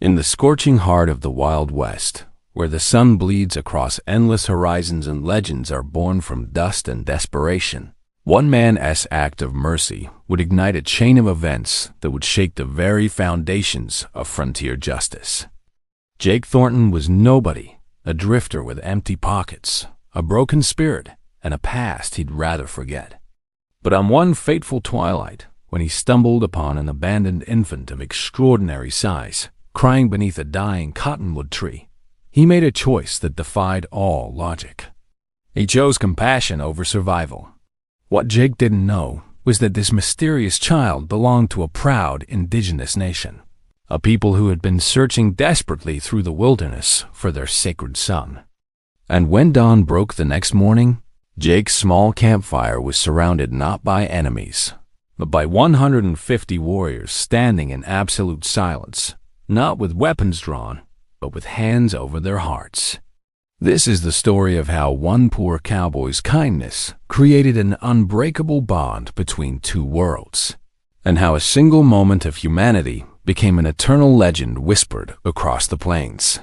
In the scorching heart of the Wild West, where the sun bleeds across endless horizons and legends are born from dust and desperation, one man's act of mercy would ignite a chain of events that would shake the very foundations of frontier justice. Jake Thornton was nobody, a drifter with empty pockets, a broken spirit, and a past he'd rather forget. But on one fateful twilight, when he stumbled upon an abandoned infant of extraordinary size, crying beneath a dying cottonwood tree, he made a choice that defied all logic. He chose compassion over survival. What Jake didn't know was that this mysterious child belonged to a proud indigenous nation, a people who had been searching desperately through the wilderness for their sacred son. And when dawn broke the next morning, Jake's small campfire was surrounded not by enemies, but by 150 warriors standing in absolute silence, not with weapons drawn, but with hands over their hearts. This is the story of how one poor cowboy's kindness created an unbreakable bond between two worlds, and how a single moment of humanity became an eternal legend whispered across the plains.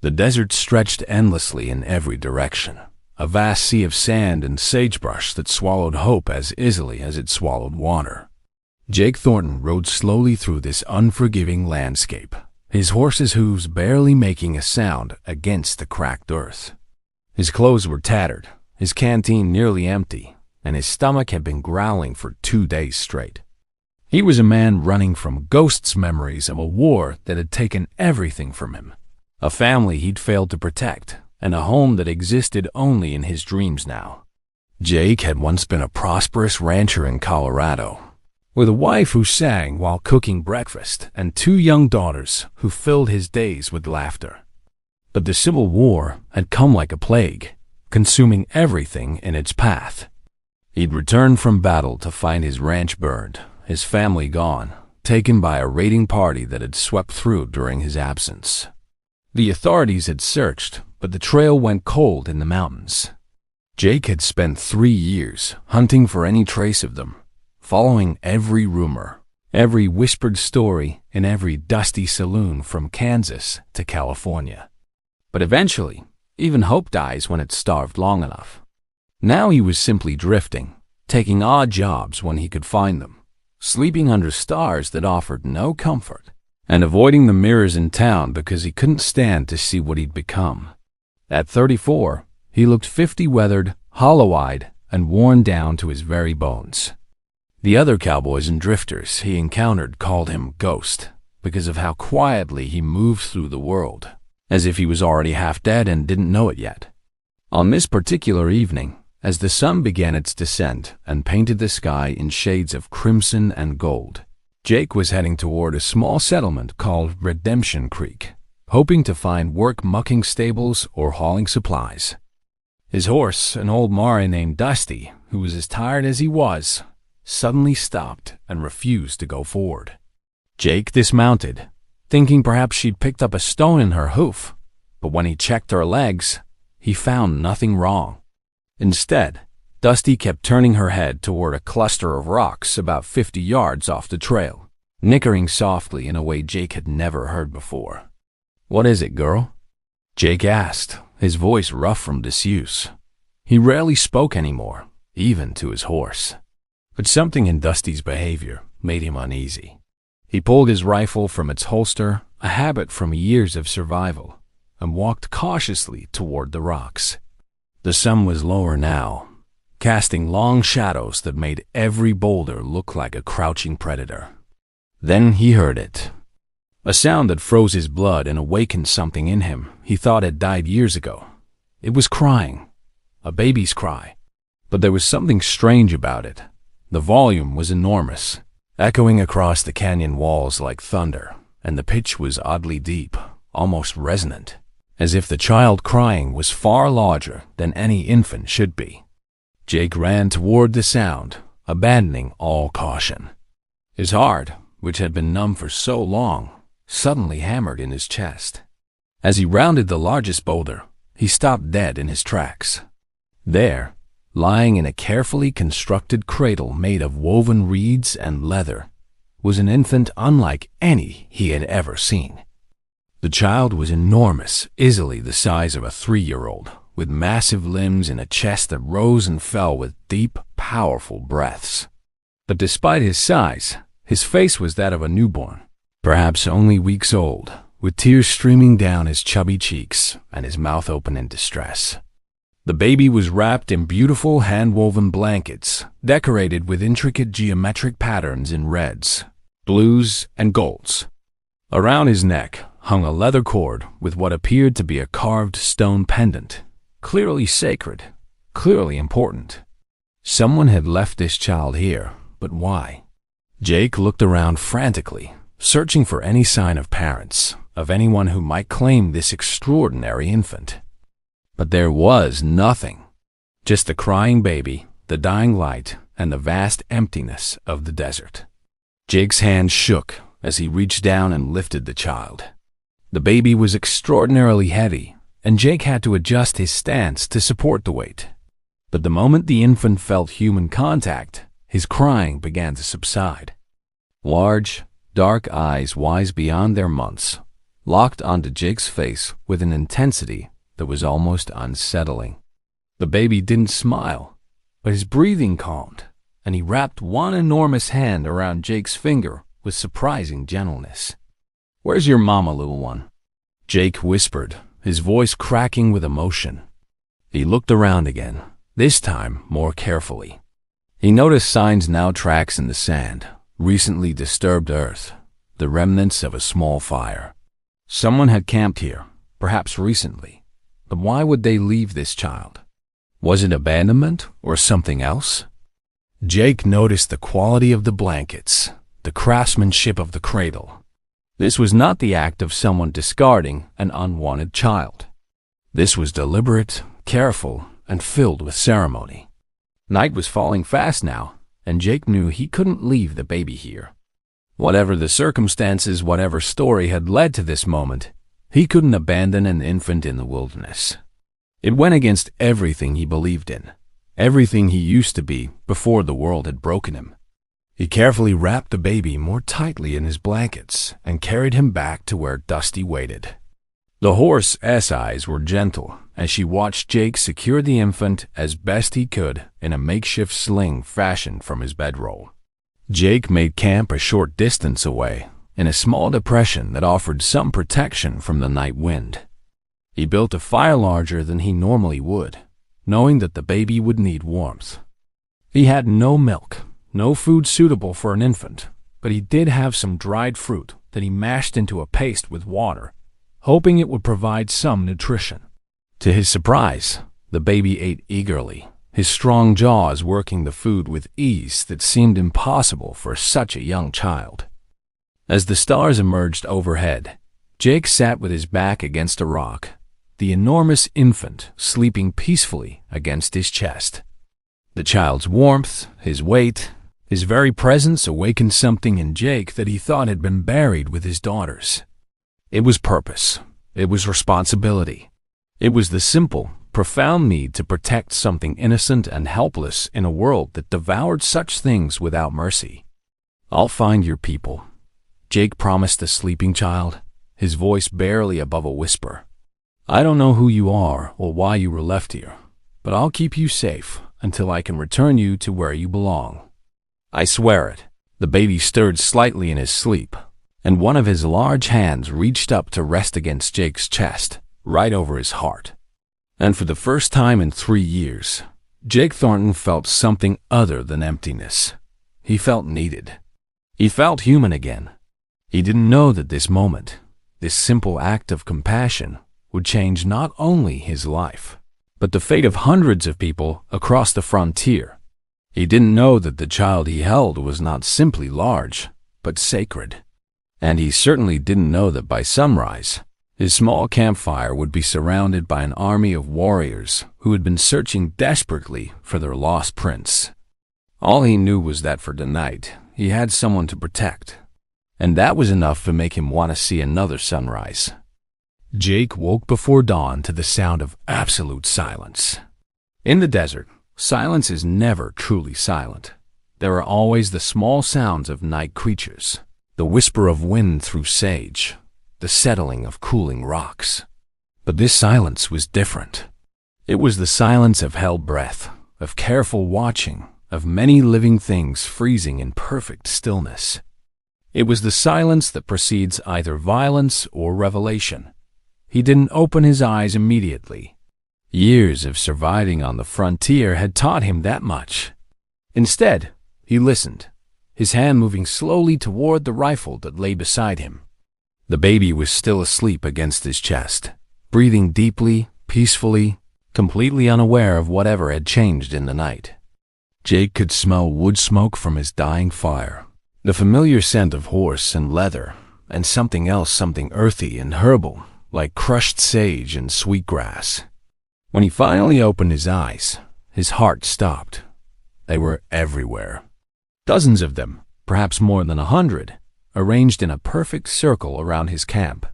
The desert stretched endlessly in every direction, a vast sea of sand and sagebrush that swallowed hope as easily as it swallowed water. Jake Thornton rode slowly through this unforgiving landscape, his horse's hooves barely making a sound against the cracked earth. His clothes were tattered, his canteen nearly empty, and his stomach had been growling for 2 days straight. He was a man running from ghosts' memories of a war that had taken everything from him, a family he'd failed to protect, and a home that existed only in his dreams now. Jake had once been a prosperous rancher in Colorado, with a wife who sang while cooking breakfast and 2 young daughters who filled his days with laughter. But the Civil War had come like a plague, consuming everything in its path. He'd returned from battle to find his ranch burned, his family gone, taken by a raiding party that had swept through during his absence. The authorities had searched, but the trail went cold in the mountains. Jake had spent 3 years hunting for any trace of them, following every rumor, every whispered story in every dusty saloon from Kansas to California. But eventually, even hope dies when it's starved long enough. Now he was simply drifting, taking odd jobs when he could find them, sleeping under stars that offered no comfort, and avoiding the mirrors in town because he couldn't stand to see what he'd become. At 34, he looked 50 weathered, hollow-eyed, and worn down to his very bones. The other cowboys and drifters he encountered called him Ghost because of how quietly he moved through the world, as if he was already half dead and didn't know it yet. On this particular evening, as the sun began its descent and painted the sky in shades of crimson and gold, Jake was heading toward a small settlement called Redemption Creek, hoping to find work mucking stables or hauling supplies. His horse, an old Mari named Dusty, who was as tired as he was, suddenly stopped and refused to go forward. Jake dismounted, thinking perhaps she'd picked up a stone in her hoof, but when he checked her legs, he found nothing wrong. Instead, Dusty kept turning her head toward a cluster of rocks about 50 yards off the trail, nickering softly in a way Jake had never heard before. "What is it, girl?" Jake asked, his voice rough from disuse. He rarely spoke anymore, even to his horse. But something in Dusty's behavior made him uneasy. He pulled his rifle from its holster, a habit from years of survival, and walked cautiously toward the rocks. The sun was lower now, casting long shadows that made every boulder look like a crouching predator. Then he heard it. A sound that froze his blood and awakened something in him he thought had died years ago. It was crying, a baby's cry, but there was something strange about it. The volume was enormous, echoing across the canyon walls like thunder, and the pitch was oddly deep, almost resonant, as if the child crying was far larger than any infant should be. Jake ran toward the sound, abandoning all caution. His heart, which had been numb for so long, suddenly hammered in his chest. As he rounded the largest boulder, he stopped dead in his tracks. There, lying in a carefully constructed cradle made of woven reeds and leather, was an infant unlike any he had ever seen. The child was enormous, easily the size of a 3-year-old, with massive limbs and a chest that rose and fell with deep, powerful breaths. But despite his size, his face was that of a newborn, perhaps only weeks old, with tears streaming down his chubby cheeks and his mouth open in distress. The baby was wrapped in beautiful hand-woven blankets, decorated with intricate geometric patterns in reds, blues, and golds. Around his neck hung a leather cord with what appeared to be a carved stone pendant, clearly sacred, clearly important. Someone had left this child here, but why? Jake looked around frantically, searching for any sign of parents, of anyone who might claim this extraordinary infant. But there was nothing. Just the crying baby, the dying light, and the vast emptiness of the desert. Jake's hand shook as he reached down and lifted the child. The baby was extraordinarily heavy, and Jake had to adjust his stance to support the weight. But the moment the infant felt human contact, his crying began to subside. Large, dark eyes wise beyond their months locked onto Jake's face with an intensity that was almost unsettling. The baby didn't smile, but his breathing calmed, and he wrapped one enormous hand around Jake's finger with surprising gentleness. "Where's your mama, little one?" Jake whispered, his voice cracking with emotion. He looked around again, this time more carefully. He noticed signs now tracks in the sand, recently disturbed earth, the remnants of a small fire. Someone had camped here, perhaps recently. But why would they leave this child? Was it abandonment or something else? Jake noticed the quality of the blankets, the craftsmanship of the cradle. This was not the act of someone discarding an unwanted child. This was deliberate, careful, and filled with ceremony. Night was falling fast now, and Jake knew he couldn't leave the baby here. Whatever the circumstances, whatever story had led to this moment, he couldn't abandon an infant in the wilderness. It went against everything he believed in, everything he used to be before the world had broken him. He carefully wrapped the baby more tightly in his blankets and carried him back to where Dusty waited. The horse's eyes were gentle as she watched Jake secure the infant as best he could in a makeshift sling fashioned from his bedroll. Jake made camp a short distance away, in a small depression that offered some protection from the night wind. He built a fire larger than he normally would, knowing that the baby would need warmth. He had no milk, no food suitable for an infant, but he did have some dried fruit that he mashed into a paste with water, hoping it would provide some nutrition. To his surprise, the baby ate eagerly, his strong jaws working the food with ease that seemed impossible for such a young child. As the stars emerged overhead, Jake sat with his back against a rock, the enormous infant sleeping peacefully against his chest. The child's warmth, his weight, his very presence awakened something in Jake that he thought had been buried with his daughters. It was purpose. It was responsibility. It was the simple, profound need to protect something innocent and helpless in a world that devoured such things without mercy. "I'll find your people," Jake promised the sleeping child, his voice barely above a whisper. "I don't know who you are or why you were left here, but I'll keep you safe until I can return you to where you belong. I swear it." The baby stirred slightly in his sleep, and one of his large hands reached up to rest against Jake's chest, right over his heart. And for the first time in 3 years, Jake Thornton felt something other than emptiness. He felt needed. He felt human again. He didn't know that this moment, this simple act of compassion, would change not only his life, but the fate of hundreds of people across the frontier. He didn't know that the child he held was not simply large, but sacred. And he certainly didn't know that by sunrise, his small campfire would be surrounded by an army of warriors who had been searching desperately for their lost prince. All he knew was that for tonight, he had someone to protect, and that was enough to make him want to see another sunrise. Jake woke before dawn to the sound of absolute silence. In the desert, silence is never truly silent. There are always the small sounds of night creatures, the whisper of wind through sage, the settling of cooling rocks. But this silence was different. It was the silence of held breath, of careful watching, of many living things freezing in perfect stillness. It was the silence that precedes either violence or revelation. He didn't open his eyes immediately. Years of surviving on the frontier had taught him that much. Instead, he listened, his hand moving slowly toward the rifle that lay beside him. The baby was still asleep against his chest, breathing deeply, peacefully, completely unaware of whatever had changed in the night. Jake could smell wood smoke from his dying fire, the familiar scent of horse and leather, and something else, something earthy and herbal, like crushed sage and sweetgrass. When he finally opened his eyes, his heart stopped. They were everywhere. Dozens of them, perhaps more than 100, arranged in a perfect circle around his camp.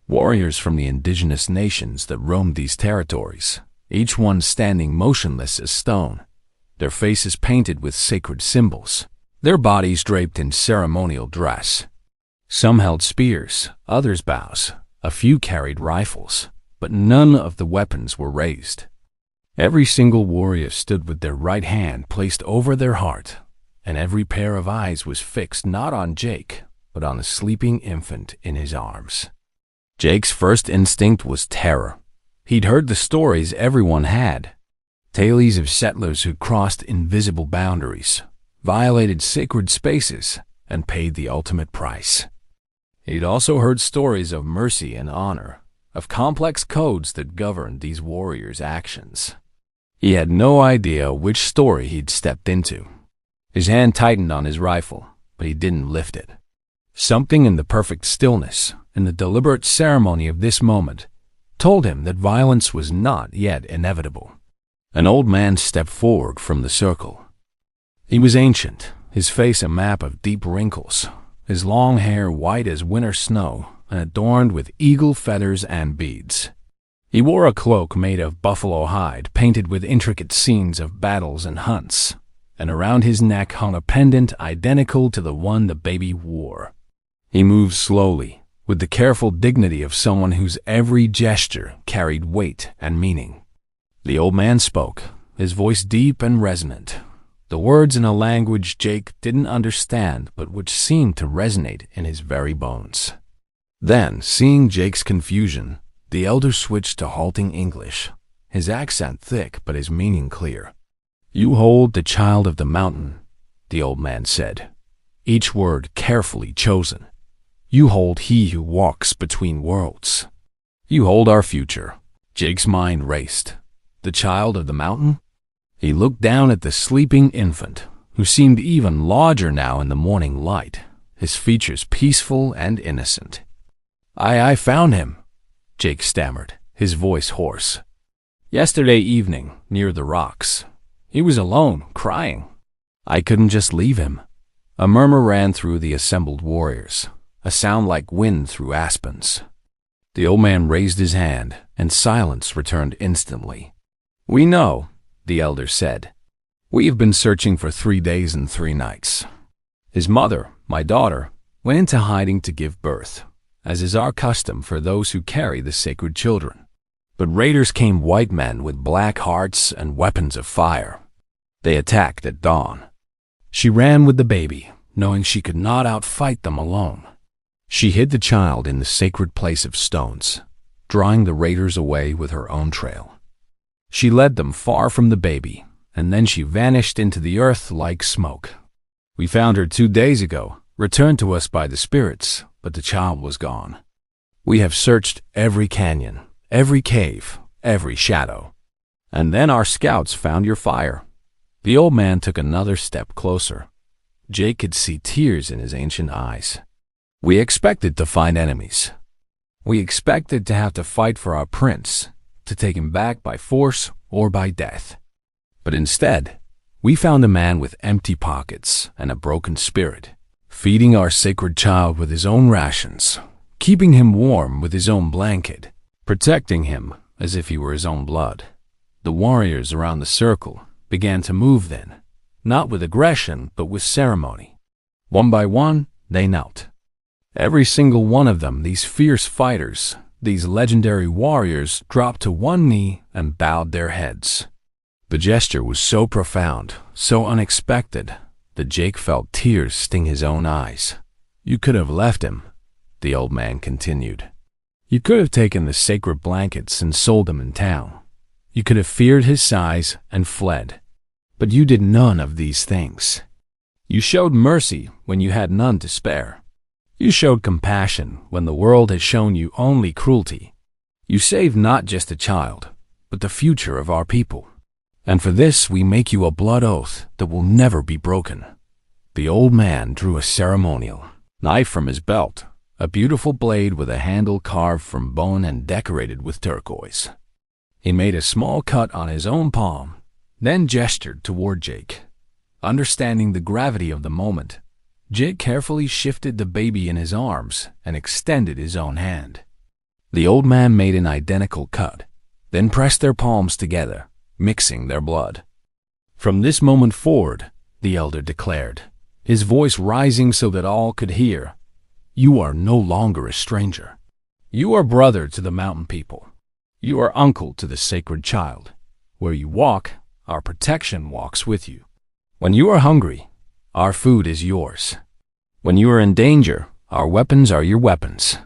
Warriors from the indigenous nations that roamed these territories, each one standing motionless as stone, their faces painted with sacred symbols, their bodies draped in ceremonial dress. Some held spears, others bows, a few carried rifles, but none of the weapons were raised. Every single warrior stood with their right hand placed over their heart, and every pair of eyes was fixed not on Jake, but on the sleeping infant in his arms. Jake's first instinct was terror. He'd heard the stories everyone had, tales of settlers who crossed invisible boundaries, violated sacred spaces, and paid the ultimate price. He'd also heard stories of mercy and honor, of complex codes that governed these warriors' actions. He had no idea which story he'd stepped into. His hand tightened on his rifle, but he didn't lift it. Something in the perfect stillness, in the deliberate ceremony of this moment, told him that violence was not yet inevitable. An old man stepped forward from the circle. He was ancient, his face a map of deep wrinkles, his long hair white as winter snow and adorned with eagle feathers and beads. He wore a cloak made of buffalo hide painted with intricate scenes of battles and hunts, and around his neck hung a pendant identical to the one the baby wore. He moved slowly, with the careful dignity of someone whose every gesture carried weight and meaning. The old man spoke, his voice deep and resonant, the words in a language Jake didn't understand but which seemed to resonate in his very bones. Then, seeing Jake's confusion, the elder switched to halting English, his accent thick but his meaning clear. "You hold the child of the mountain," the old man said, each word carefully chosen. "You hold he who walks between worlds. You hold our future." Jake's mind raced. The child of the mountain? He looked down at the sleeping infant, who seemed even larger now in the morning light, his features peaceful and innocent. I found him," Jake stammered, his voice hoarse. "Yesterday evening, near the rocks. He was alone, crying. I couldn't just leave him." A murmur ran through the assembled warriors, a sound like wind through aspens. The old man raised his hand, and silence returned instantly. "We know," the elder said. "We've been searching for 3 days and 3 nights. His mother, my daughter, went into hiding to give birth, as is our custom for those who carry the sacred children. But raiders came, white men with black hearts and weapons of fire. They attacked at dawn. She ran with the baby, knowing she could not outfight them alone. She hid the child in the sacred place of stones, drawing the raiders away with her own trail. She led them far from the baby, and then she vanished into the earth like smoke. We found her 2 days ago, returned to us by the spirits, but the child was gone. We have searched every canyon, every cave, every shadow. And then our scouts found your fire." The old man took another step closer. Jake could see tears in his ancient eyes. "We expected to find enemies. We expected to have to fight for our prince, to take him back by force or by death. But instead, we found a man with empty pockets and a broken spirit, feeding our sacred child with his own rations, keeping him warm with his own blanket, protecting him as if he were his own blood." The warriors around the circle began to move then, not with aggression but with ceremony. One by one, they knelt. Every single one of them, these fierce fighters, these legendary warriors, dropped to one knee and bowed their heads. The gesture was so profound, so unexpected, that Jake felt tears sting his own eyes. "You could have left him," the old man continued. "You could have taken the sacred blankets and sold them in town. You could have feared his size and fled. But you did none of these things. You showed mercy when you had none to spare. You showed compassion when the world has shown you only cruelty. You saved not just a child, but the future of our people. And for this we make you a blood oath that will never be broken." The old man drew a ceremonial knife from his belt, a beautiful blade with a handle carved from bone and decorated with turquoise. He made a small cut on his own palm, then gestured toward Jake. Understanding the gravity of the moment, Jake carefully shifted the baby in his arms and extended his own hand. The old man made an identical cut, then pressed their palms together, mixing their blood. "From this moment forward," the elder declared, his voice rising so that all could hear, "you are no longer a stranger. You are brother to the mountain people. You are uncle to the sacred child. Where you walk, our protection walks with you. When you are hungry, our food is yours. When you are in danger, our weapons are your weapons.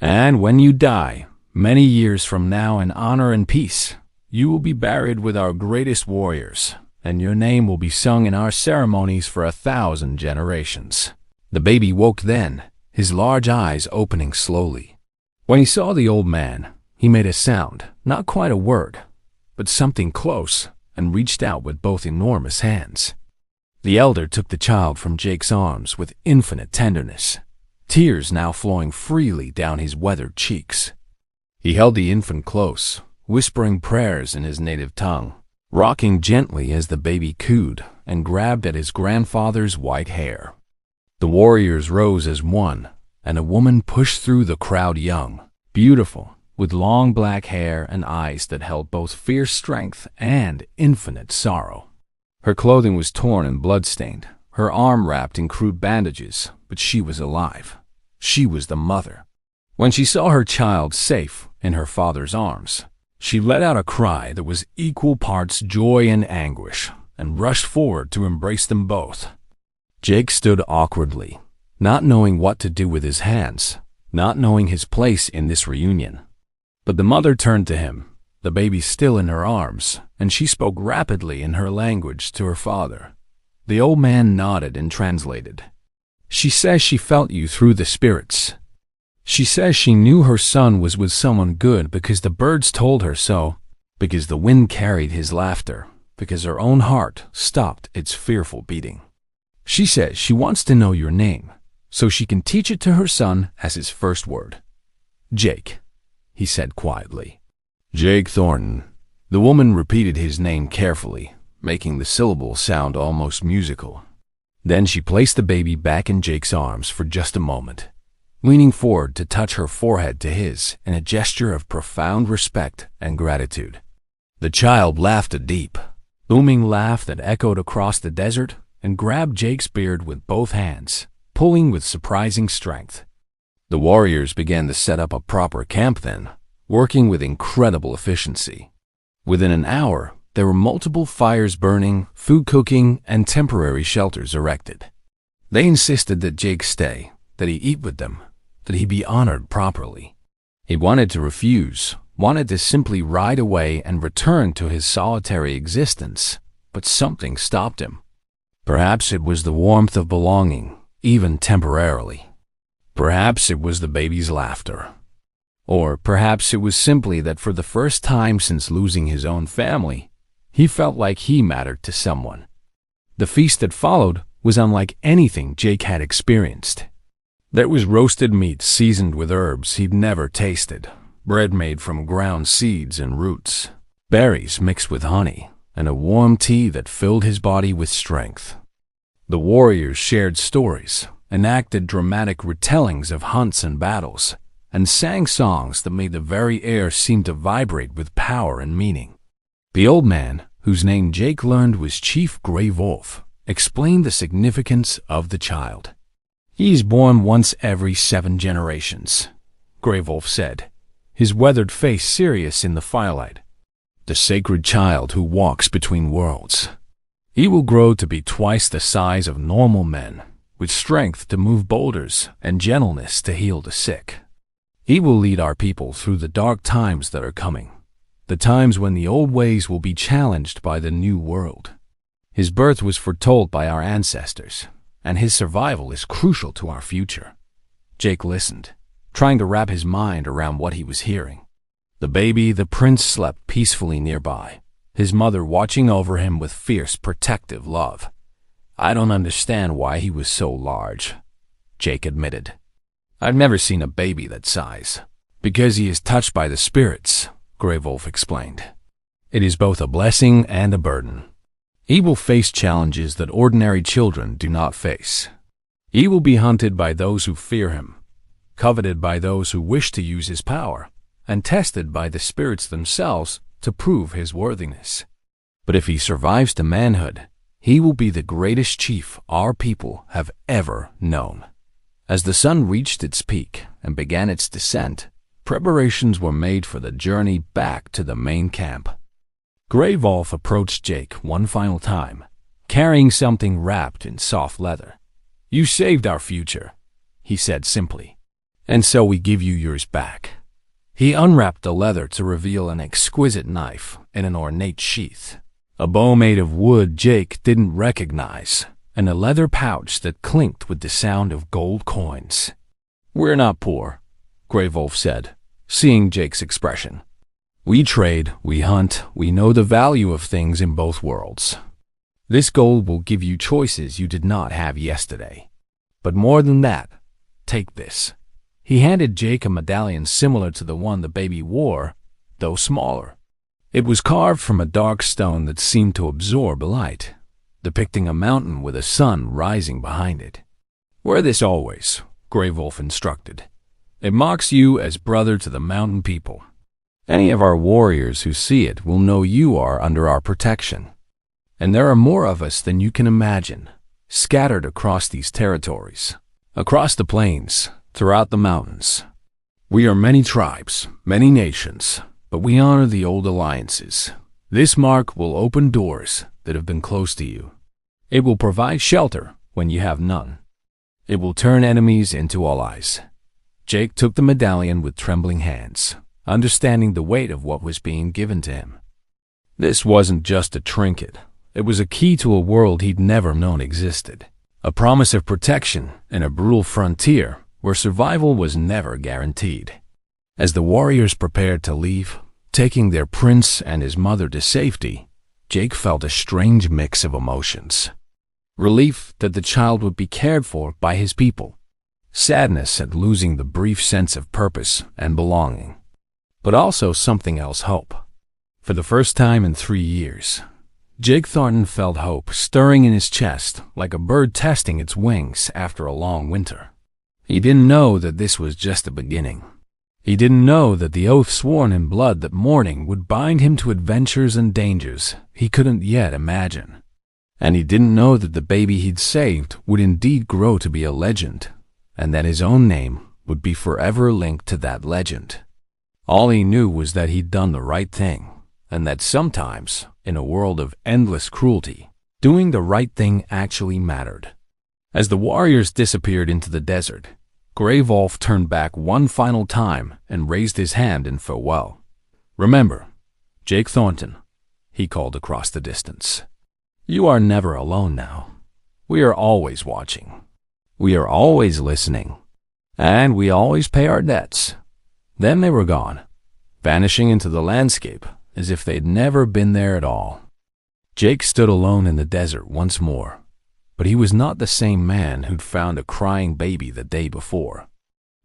And when you die, many years from now in honor and peace, you will be buried with our greatest warriors, and your name will be sung in our ceremonies for 1,000 generations." The baby woke then, his large eyes opening slowly. When he saw the old man, he made a sound, not quite a word, but something close, and reached out with both enormous hands. The elder took the child from Jake's arms with infinite tenderness, tears now flowing freely down his weathered cheeks. He held the infant close, whispering prayers in his native tongue, rocking gently as the baby cooed and grabbed at his grandfather's white hair. The warriors rose as one, and a woman pushed through the crowd, young, beautiful, with long black hair and eyes that held both fierce strength and infinite sorrow. Her clothing was torn and blood-stained, her arm wrapped in crude bandages, but she was alive. She was the mother. When she saw her child safe in her father's arms, she let out a cry that was equal parts joy and anguish, and rushed forward to embrace them both. Jake stood awkwardly, not knowing what to do with his hands, not knowing his place in this reunion. But the mother turned to him, the baby still in her arms, and she spoke rapidly in her language to her father. The old man nodded and translated. "She says she felt you through the spirits. She says she knew her son was with someone good because the birds told her so, because the wind carried his laughter, because her own heart stopped its fearful beating. She says she wants to know your name, so she can teach it to her son as his first word. Jake," he said quietly. "Jake Thornton." The woman repeated his name carefully, making the syllables sound almost musical. Then she placed the baby back in Jake's arms for just a moment, leaning forward to touch her forehead to his in a gesture of profound respect and gratitude. The child laughed a deep, booming laugh that echoed across the desert and grabbed Jake's beard with both hands, pulling with surprising strength. The warriors began to set up a proper camp then, working with incredible efficiency. Within an hour, there were multiple fires burning, food cooking, and temporary shelters erected. They insisted that Jake stay, that he eat with them, that he be honored properly. He wanted to refuse, wanted to simply ride away and return to his solitary existence, but something stopped him. Perhaps it was the warmth of belonging, even temporarily. Perhaps it was the baby's laughter. Or perhaps it was simply that for the first time since losing his own family, he felt like he mattered to someone. The feast that followed was unlike anything Jake had experienced. There was roasted meat seasoned with herbs he'd never tasted, bread made from ground seeds and roots, berries mixed with honey, and a warm tea that filled his body with strength. The warriors shared stories, enacted dramatic retellings of hunts and battles, and sang songs that made the very air seem to vibrate with power and meaning. The old man, whose name Jake learned was Chief Gray Wolf, explained the significance of the child. "He is born once every 7 generations," Grey Wolf said, his weathered face serious in the firelight. "The sacred child who walks between worlds. He will grow to be twice the size of normal men, with strength to move boulders and gentleness to heal the sick. He will lead our people through the dark times that are coming, the times when the old ways will be challenged by the new world. His birth was foretold by our ancestors, and his survival is crucial to our future." Jake listened, trying to wrap his mind around what he was hearing. The baby, the prince, slept peacefully nearby, his mother watching over him with fierce, protective love. "I don't understand why he was so large," Jake admitted. "I've never seen a baby that size." "Because he is touched by the spirits," Grey Wolf explained. "It is both a blessing and a burden. He will face challenges that ordinary children do not face. He will be hunted by those who fear him, coveted by those who wish to use his power, and tested by the spirits themselves to prove his worthiness. But if he survives to manhood, he will be the greatest chief our people have ever known." As the sun reached its peak and began its descent, preparations were made for the journey back to the main camp. Grey Wolf approached Jake one final time, carrying something wrapped in soft leather. "You saved our future," he said simply, "and so we give you yours back." He unwrapped the leather to reveal an exquisite knife in an ornate sheath, a bow made of wood Jake didn't recognize, and a leather pouch that clinked with the sound of gold coins. "We're not poor," Grey Wolf said, seeing Jake's expression. "We trade, we hunt, we know the value of things in both worlds. This gold will give you choices you did not have yesterday. But more than that, take this." He handed Jake a medallion similar to the one the baby wore, though smaller. It was carved from a dark stone that seemed to absorb light, depicting a mountain with a sun rising behind it. "Wear this always," Grey Wolf instructed. "It marks you as brother to the mountain people. Any of our warriors who see it will know you are under our protection. And there are more of us than you can imagine, scattered across these territories, across the plains, throughout the mountains. We are many tribes, many nations, but we honor the old alliances. This mark will open doors that have been closed to you. It will provide shelter when you have none. It will turn enemies into allies." Jake took the medallion with trembling hands, understanding the weight of what was being given to him. This wasn't just a trinket. It was a key to a world he'd never known existed, a promise of protection in a brutal frontier where survival was never guaranteed. As the warriors prepared to leave, taking their prince and his mother to safety, Jake felt a strange mix of emotions. Relief that the child would be cared for by his people, sadness at losing the brief sense of purpose and belonging, but also something else, hope. For the first time in 3 years, Jake Thornton felt hope stirring in his chest like a bird testing its wings after a long winter. He didn't know that this was just the beginning. He didn't know that the oath sworn in blood that morning would bind him to adventures and dangers he couldn't yet imagine. And he didn't know that the baby he'd saved would indeed grow to be a legend, and that his own name would be forever linked to that legend. All he knew was that he'd done the right thing, and that sometimes, in a world of endless cruelty, doing the right thing actually mattered. As the warriors disappeared into the desert, Grey Wolf turned back one final time and raised his hand in farewell. "Remember, Jake Thornton," he called across the distance. "You are never alone now. We are always watching. We are always listening. And we always pay our debts." Then they were gone, vanishing into the landscape as if they'd never been there at all. Jake stood alone in the desert once more, but he was not the same man who'd found a crying baby the day before.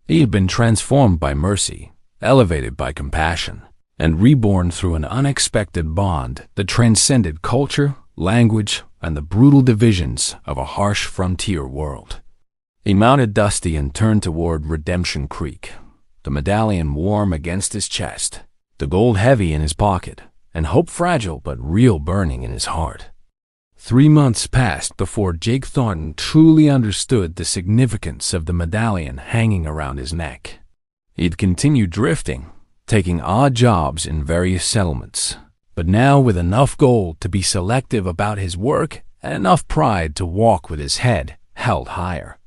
He had been transformed by mercy, elevated by compassion, and reborn through an unexpected bond that transcended culture, language, and the brutal divisions of a harsh frontier world. He mounted Dusty and turned toward Redemption Creek, the medallion warm against his chest, the gold heavy in his pocket, and hope fragile but real burning in his heart. 3 months passed before Jake Thornton truly understood the significance of the medallion hanging around his neck. He'd continued drifting, taking odd jobs in various settlements, but now with enough gold to be selective about his work and enough pride to walk with his head held higher.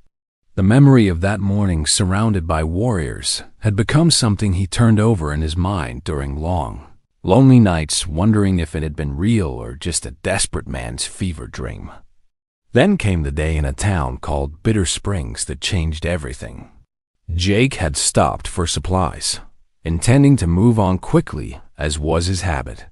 The memory of that morning surrounded by warriors had become something he turned over in his mind during long, lonely nights, wondering if it had been real or just a desperate man's fever dream. Then came the day in a town called Bitter Springs that changed everything. Jake had stopped for supplies, intending to move on quickly as was his habit.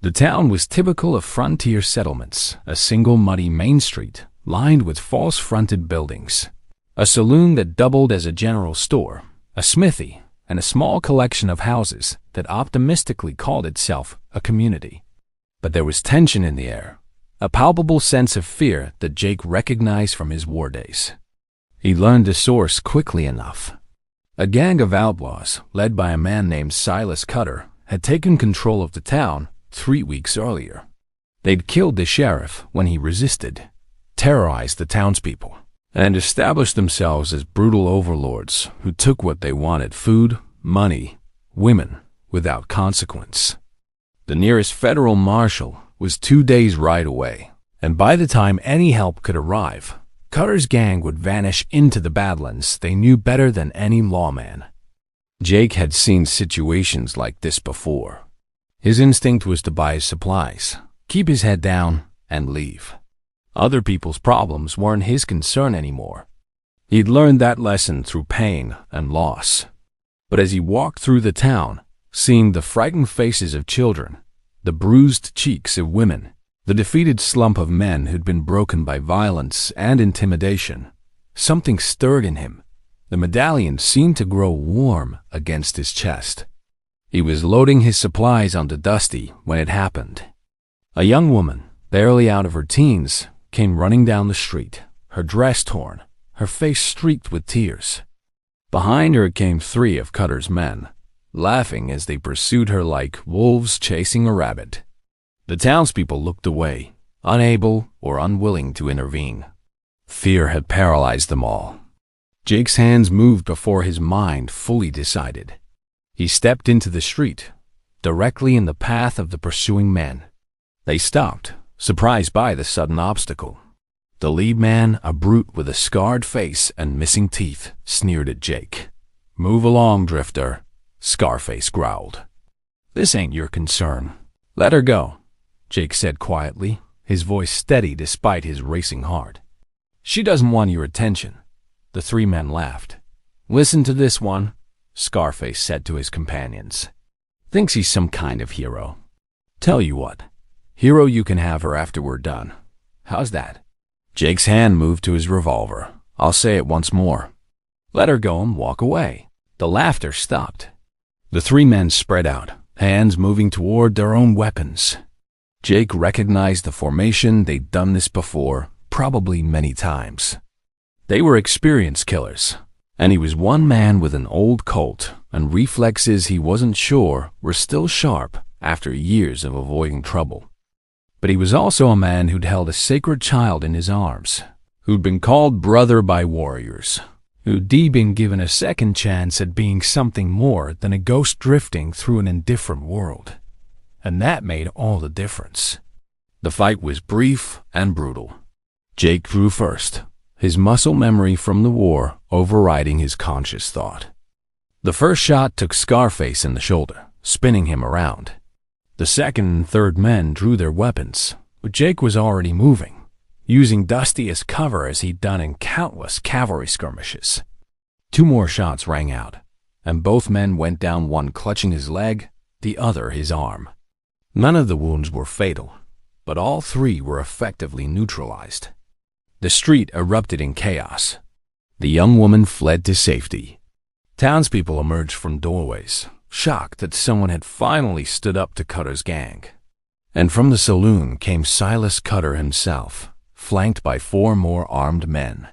The town was typical of frontier settlements, a single muddy main street lined with false-fronted buildings, a saloon that doubled as a general store, a smithy, and a small collection of houses that optimistically called itself a community. But there was tension in the air, a palpable sense of fear that Jake recognized from his war days. He learned the source quickly enough. A gang of outlaws, led by a man named Silas Cutter, had taken control of the town 3 weeks earlier. They'd killed the sheriff when he resisted, terrorized the townspeople, and established themselves as brutal overlords who took what they wanted: food, money, women, without consequence. The nearest federal marshal was 2 days' ride away, and by the time any help could arrive, Cutter's gang would vanish into the Badlands they knew better than any lawman. Jake had seen situations like this before. His instinct was to buy his supplies, keep his head down, and leave. Other people's problems weren't his concern anymore. He'd learned that lesson through pain and loss. But as he walked through the town, seeing the frightened faces of children, the bruised cheeks of women, the defeated slump of men who'd been broken by violence and intimidation, something stirred in him. The medallion seemed to grow warm against his chest. He was loading his supplies onto Dusty when it happened. A young woman, barely out of her teens, came running down the street, her dress torn, her face streaked with tears. Behind her came 3 of Cutter's men, laughing as they pursued her like wolves chasing a rabbit. The townspeople looked away, unable or unwilling to intervene. Fear had paralyzed them all. Jake's hands moved before his mind fully decided. He stepped into the street, directly in the path of the pursuing men. They stopped, surprised by the sudden obstacle. The lead man, a brute with a scarred face and missing teeth, sneered at Jake. "Move along, drifter," Scarface growled. "This ain't your concern. Let her go," Jake said quietly, his voice steady despite his racing heart. "She doesn't want your attention." The 3 men laughed. "Listen to this one," Scarface said to his companions. "Thinks he's some kind of hero. Tell you what, hero, you can have her after we're done. How's that?" Jake's hand moved to his revolver. "I'll say it once more. Let her go and walk away." The laughter stopped. The 3 men spread out, hands moving toward their own weapons. Jake recognized the formation. They'd done this before, probably many times. They were experienced killers, and he was one man with an old Colt and reflexes he wasn't sure were still sharp after years of avoiding trouble. But he was also a man who'd held a sacred child in his arms, who'd been called brother by warriors, who'd been given a second chance at being something more than a ghost drifting through an indifferent world. And that made all the difference. The fight was brief and brutal. Jake drew first, his muscle memory from the war overriding his conscious thought. The first shot took Scarface in the shoulder, spinning him around. The 2nd and 3rd men drew their weapons, but Jake was already moving, using Dusty as cover as he'd done in countless cavalry skirmishes. 2 more shots rang out, and both men went down, one clutching his leg, the other his arm. None of the wounds were fatal, but all 3 were effectively neutralized. The street erupted in chaos. The young woman fled to safety. Townspeople emerged from doorways, shocked that someone had finally stood up to Cutter's gang. And from the saloon came Silas Cutter himself, flanked by 4 more armed men.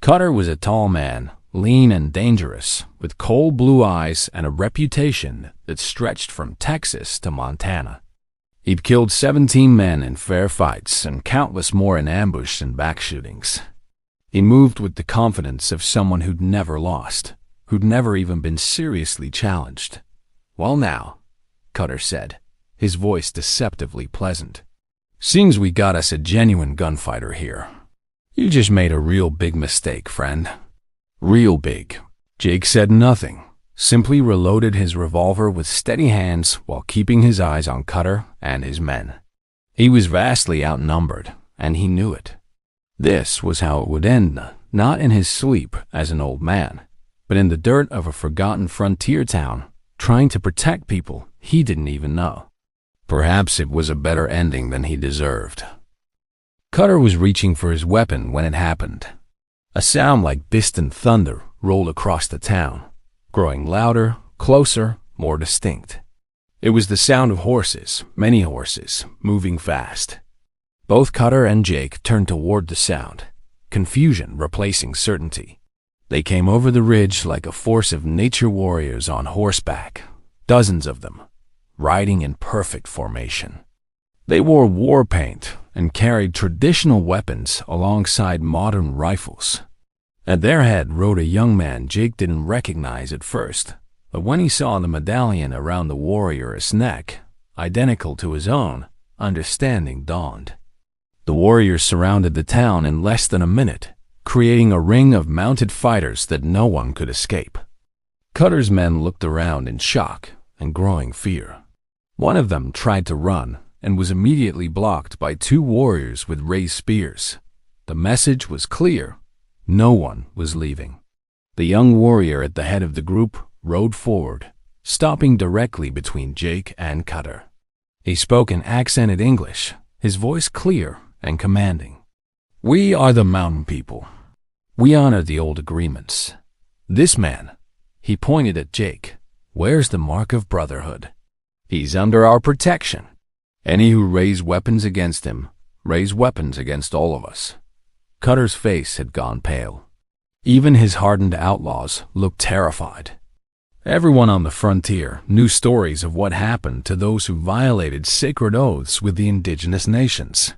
Cutter was a tall man, lean and dangerous, with cold blue eyes and a reputation that stretched from Texas to Montana. He'd killed 17 men in fair fights and countless more in ambush and back shootings. He moved with the confidence of someone who'd never lost, who'd never even been seriously challenged. "Well now," Cutter said, his voice deceptively pleasant, "seems we got us a genuine gunfighter here. You just made a real big mistake, friend. Real big." Jake said nothing, simply reloaded his revolver with steady hands while keeping his eyes on Cutter and his men. He was vastly outnumbered, and he knew it. This was how it would end, not in his sleep as an old man, but in the dirt of a forgotten frontier town, trying to protect people he didn't even know. Perhaps it was a better ending than he deserved. Cutter was reaching for his weapon when it happened. A sound like distant thunder rolled across the town, growing louder, closer, more distinct. It was the sound of horses, many horses, moving fast. Both Cutter and Jake turned toward the sound, confusion replacing certainty. They came over the ridge like a force of nature warriors on horseback, dozens of them, riding in perfect formation. They wore war paint and carried traditional weapons alongside modern rifles. At their head rode a young man Jake didn't recognize at first, but when he saw the medallion around the warrior's neck, identical to his own, understanding dawned. The warriors surrounded the town in less than a minute, creating a ring of mounted fighters that no one could escape. Cutter's men looked around in shock and growing fear. One of them tried to run and was immediately blocked by two warriors with raised spears. The message was clear. No one was leaving. The young warrior at the head of the group rode forward, stopping directly between Jake and Cutter. He spoke in accented English, his voice clear and commanding. "We are the mountain people. We honor the old agreements. This man," he pointed at Jake, "wears the mark of brotherhood. He's under our protection. Any who raise weapons against him, raise weapons against all of us." Cutter's face had gone pale. Even his hardened outlaws looked terrified. Everyone on the frontier knew stories of what happened to those who violated sacred oaths with the indigenous nations.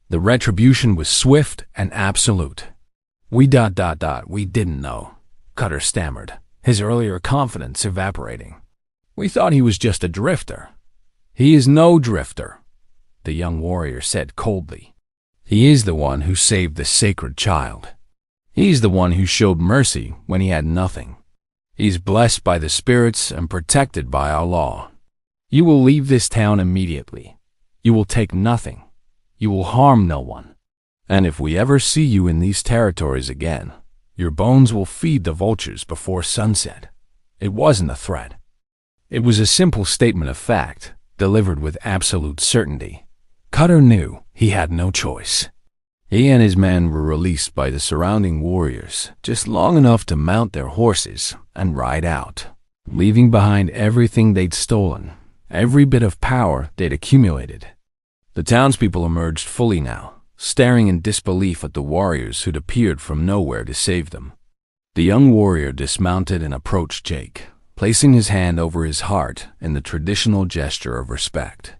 The retribution was swift and absolute. We didn't know," Cutter stammered, his earlier confidence evaporating. "We thought he was just a drifter." "He is no drifter," the young warrior said coldly. "He is the one who saved the sacred child. He's the one who showed mercy when he had nothing. He's blessed by the spirits and protected by our law. You will leave this town immediately. You will take nothing. You will harm no one. And if we ever see you in these territories again, your bones will feed the vultures before sunset." It wasn't a threat. It was a simple statement of fact, delivered with absolute certainty. Cutter knew he had no choice. He and his men were released by the surrounding warriors just long enough to mount their horses and ride out, leaving behind everything they'd stolen, every bit of power they'd accumulated. The townspeople emerged fully now, staring in disbelief at the warriors who'd appeared from nowhere to save them. The young warrior dismounted and approached Jake, placing his hand over his heart in the traditional gesture of respect.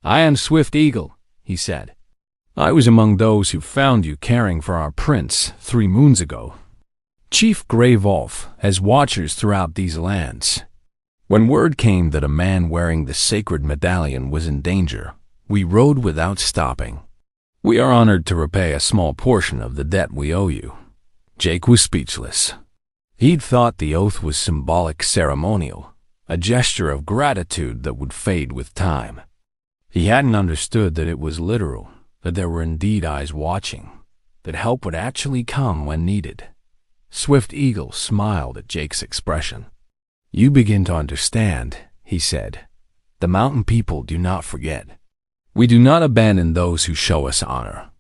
"I am Swift Eagle," he said. "I was among those who found you caring for our prince 3 moons ago. Chief Grey Wolf has watchers throughout these lands. When word came that a man wearing the sacred medallion was in danger, we rode without stopping. We are honored to repay a small portion of the debt we owe you." Jake was speechless. He'd thought the oath was symbolic ceremonial, a gesture of gratitude that would fade with time. He hadn't understood that it was literal, that there were indeed eyes watching, that help would actually come when needed. Swift Eagle smiled at Jake's expression. "You begin to understand," he said. "The mountain people do not forget. We do not abandon those who show us honor.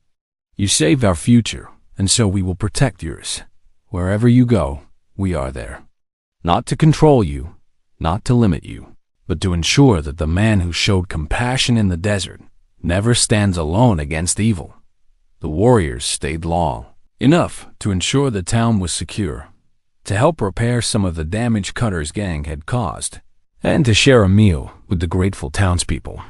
You saved our future, and so we will protect yours. Wherever you go, we are there. Not to control you, not to limit you, but to ensure that the man who showed compassion in the desert never stands alone against evil." The warriors stayed long, enough to ensure the town was secure, to help repair some of the damage Cutter's gang had caused, and to share a meal with the grateful townspeople.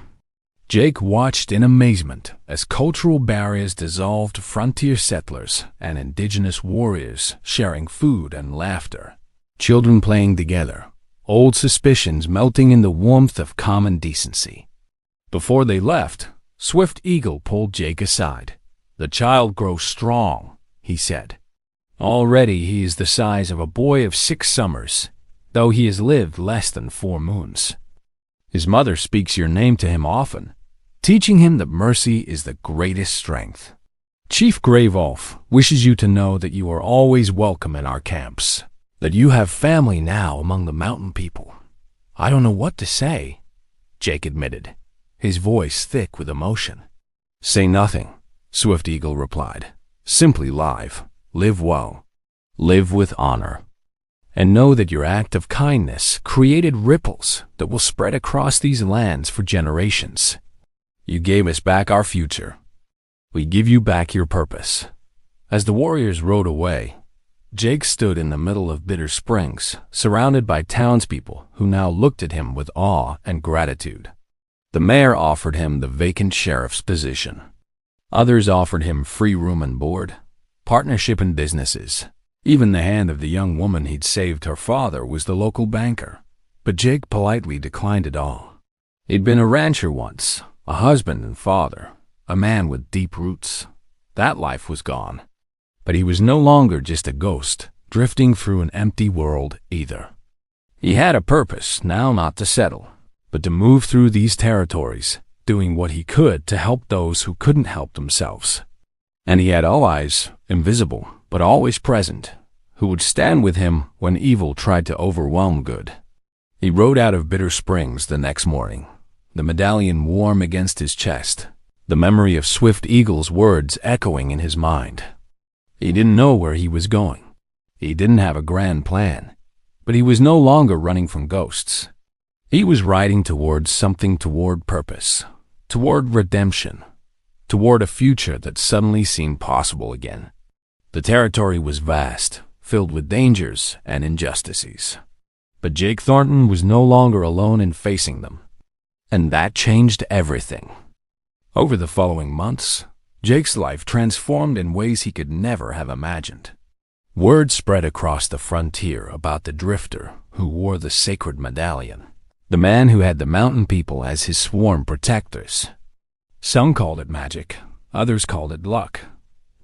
Jake watched in amazement as cultural barriers dissolved, frontier settlers and indigenous warriors sharing food and laughter, children playing together, old suspicions melting in the warmth of common decency. Before they left, Swift Eagle pulled Jake aside. "The child grows strong," he said. "Already he is the size of a boy of 6 summers, though he has lived less than 4 moons. His mother speaks your name to him often, teaching him that mercy is the greatest strength. Chief Gray Wolf wishes you to know that you are always welcome in our camps, that you have family now among the mountain people." "I don't know what to say," Jake admitted, his voice thick with emotion. "Say nothing," Swift Eagle replied. "Simply live well, live with honor, and know that your act of kindness created ripples that will spread across these lands for generations. You gave us back our future. We give you back your purpose." As the warriors rode away, Jake stood in the middle of Bitter Springs, surrounded by townspeople who now looked at him with awe and gratitude. The mayor offered him the vacant sheriff's position. Others offered him free room and board, partnership in businesses. Even the hand of the young woman he'd saved her father was the local banker. But Jake politely declined it all. He'd been a rancher once, a husband and father, a man with deep roots. That life was gone. But he was no longer just a ghost, drifting through an empty world either. He had a purpose, now not to settle, but to move through these territories, doing what he could to help those who couldn't help themselves. And he had allies, invisible, but always present, who would stand with him when evil tried to overwhelm good. He rode out of Bitter Springs the next morning, the medallion warm against his chest, the memory of Swift Eagle's words echoing in his mind. He didn't know where he was going. He didn't have a grand plan, but he was no longer running from ghosts. He was riding towards something, toward purpose, toward redemption, toward a future that suddenly seemed possible again. The territory was vast, filled with dangers and injustices. But Jake Thornton was no longer alone in facing them. And that changed everything. Over the following months, Jake's life transformed in ways he could never have imagined. Word spread across the frontier about the drifter who wore the sacred medallion, the man who had the mountain people as his sworn protectors. Some called it magic, others called it luck,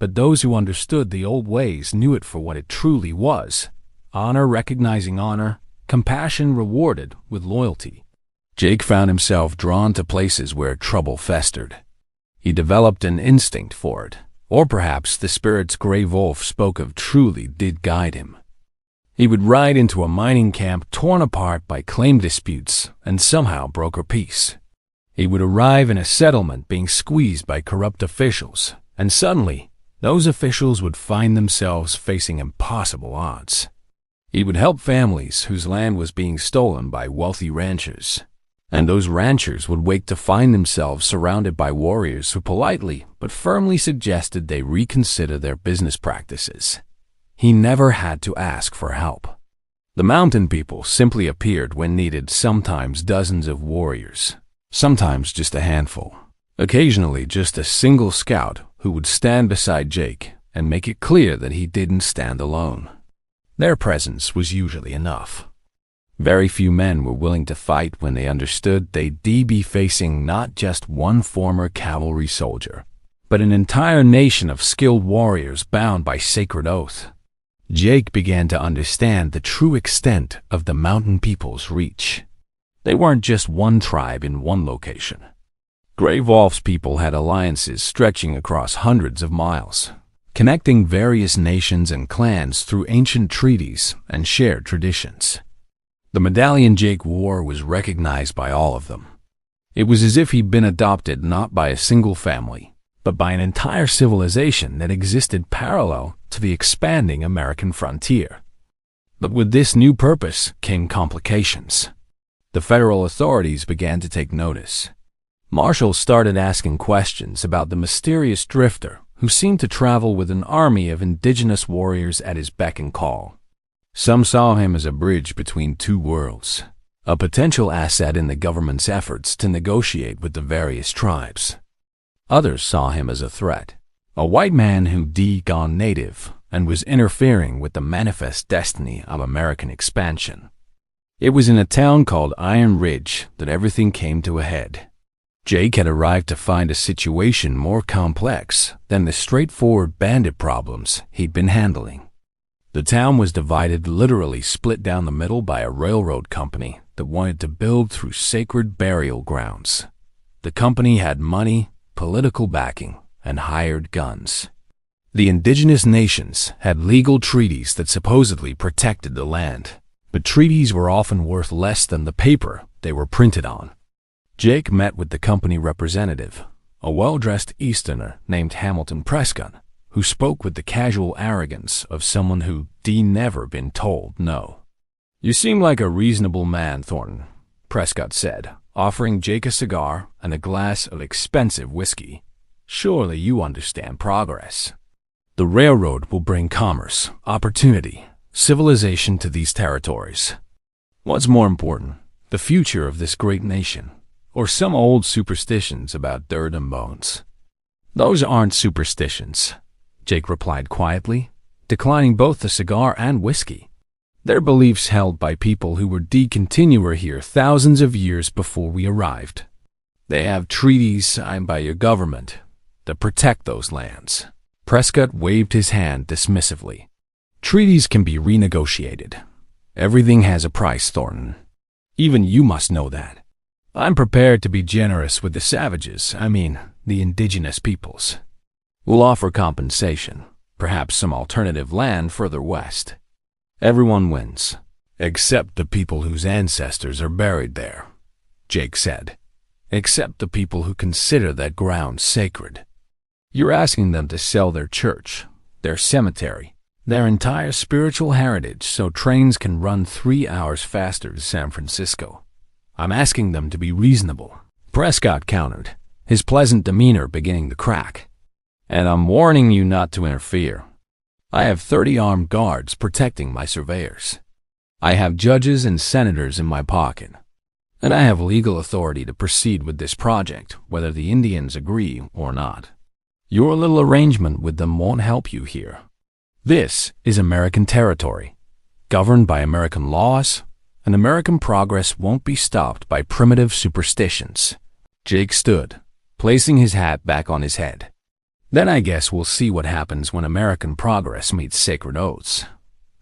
but those who understood the old ways knew it for what it truly was: honor recognizing honor, compassion rewarded with loyalty. Jake found himself drawn to places where trouble festered. He developed an instinct for it, or perhaps the spirits Gray Wolf spoke of truly did guide him. He would ride into a mining camp torn apart by claim disputes and somehow broker peace. He would arrive in a settlement being squeezed by corrupt officials, and suddenly those officials would find themselves facing impossible odds. He would help families whose land was being stolen by wealthy ranchers, and those ranchers would wake to find themselves surrounded by warriors who politely but firmly suggested they reconsider their business practices. He never had to ask for help. The mountain people simply appeared when needed, sometimes dozens of warriors, sometimes just a handful, occasionally just a single scout who would stand beside Jake and make it clear that he didn't stand alone. Their presence was usually enough. Very few men were willing to fight when they understood they'd be facing not just one former cavalry soldier, but an entire nation of skilled warriors bound by sacred oath. Jake began to understand the true extent of the mountain people's reach. They weren't just one tribe in one location. Gray Wolf's people had alliances stretching across hundreds of miles, connecting various nations and clans through ancient treaties and shared traditions. The medallion Jake wore was recognized by all of them. It was as if he'd been adopted not by a single family, but by an entire civilization that existed parallel to the expanding American frontier. But with this new purpose came complications. The federal authorities began to take notice. Marshals started asking questions about the mysterious drifter who seemed to travel with an army of indigenous warriors at his beck and call. Some saw him as a bridge between two worlds, a potential asset in the government's efforts to negotiate with the various tribes. Others saw him as a threat, a white man who'd gone native and was interfering with the manifest destiny of American expansion. It was in a town called Iron Ridge that everything came to a head. Jake had arrived to find a situation more complex than the straightforward bandit problems he'd been handling. The town was divided, literally split down the middle, by a railroad company that wanted to build through sacred burial grounds. The company had money, political backing, and hired guns. The indigenous nations had legal treaties that supposedly protected the land, but treaties were often worth less than the paper they were printed on. Jake met with the company representative, a well-dressed Easterner named Hamilton Prescott, who spoke with the casual arrogance of someone who'd never been told no. "You seem like a reasonable man, Thornton," Prescott said, offering Jake a cigar and a glass of expensive whiskey. "Surely you understand progress. The railroad will bring commerce, opportunity, civilization to these territories. What's more important, the future of this great nation, or some old superstitions about dirt and bones?" "Those aren't superstitions," Jake replied quietly, declining both the cigar and whiskey. "They're beliefs held by people who were continuer here thousands of years before we arrived. They have treaties signed by your government that protect those lands." Prescott waved his hand dismissively. "Treaties can be renegotiated. Everything has a price, Thornton. Even you must know that. I'm prepared to be generous with the savages, the indigenous peoples. We'll offer compensation, perhaps some alternative land further west. Everyone wins, except the people whose ancestors are buried there," Jake said. "Except the people who consider that ground sacred. You're asking them to sell their church, their cemetery, their entire spiritual heritage so trains can run 3 hours faster to San Francisco. I'm asking them to be reasonable," Prescott countered, his pleasant demeanor beginning to crack. "And I'm warning you not to interfere. I have 30 armed guards protecting my surveyors. I have judges and senators in my pocket. And I have legal authority to proceed with this project, whether the Indians agree or not. Your little arrangement with them won't help you here. This is American territory, governed by American laws, and American progress won't be stopped by primitive superstitions." Jake stood, placing his hat back on his head. "Then I guess we'll see what happens when American progress meets sacred oaths."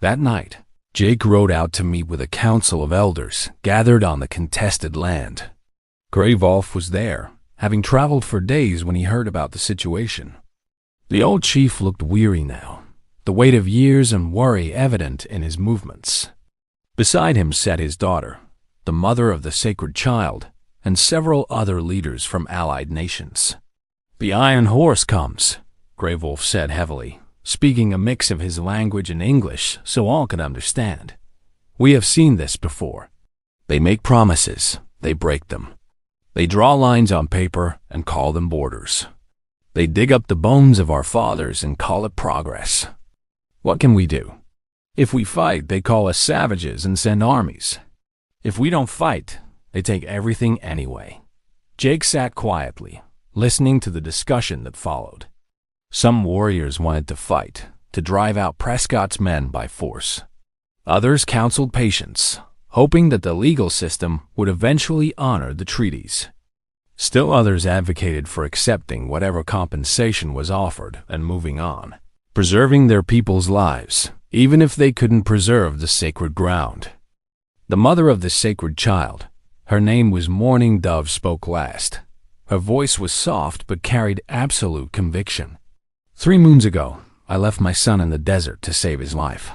That night, Jake rode out to meet with a council of elders gathered on the contested land. Gray Wolf was there, having traveled for days when he heard about the situation. The old chief looked weary now, the weight of years and worry evident in his movements. Beside him sat his daughter, the mother of the sacred child, and several other leaders from allied nations. "The Iron Horse comes," Gray Wolf said heavily, speaking a mix of his language and English so all could understand. "We have seen this before. They make promises, they break them. They draw lines on paper and call them borders. They dig up the bones of our fathers and call it progress. What can we do? If we fight, they call us savages and send armies. If we don't fight, they take everything anyway." Jake sat quietly, listening to the discussion that followed. Some warriors wanted to fight, to drive out Prescott's men by force. Others counseled patience, hoping that the legal system would eventually honor the treaties. Still others advocated for accepting whatever compensation was offered and moving on, preserving their people's lives, even if they couldn't preserve the sacred ground. The mother of the sacred child, her name was Morning Dove, spoke last. Her voice was soft but carried absolute conviction. 3 moons ago, I left my son in the desert to save his life.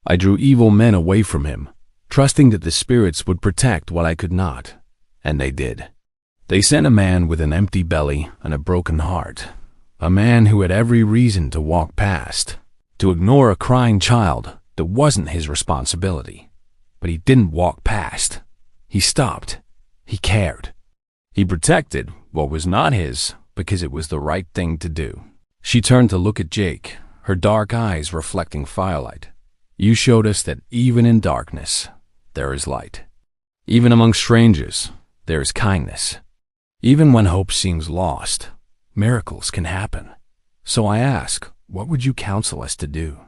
I drew evil men away from him, trusting that the spirits would protect what I could not, and they did. They sent a man with an empty belly and a broken heart, a man who had every reason to walk past, to ignore a crying child that wasn't his responsibility. But he didn't walk past. He stopped. He cared. He protected what was not his because it was the right thing to do. She turned to look at Jake, her dark eyes reflecting firelight. "You showed us that even in darkness, there is light." Even among strangers, there is kindness. Even when hope seems lost, miracles can happen. So I ask, what would you counsel us to do?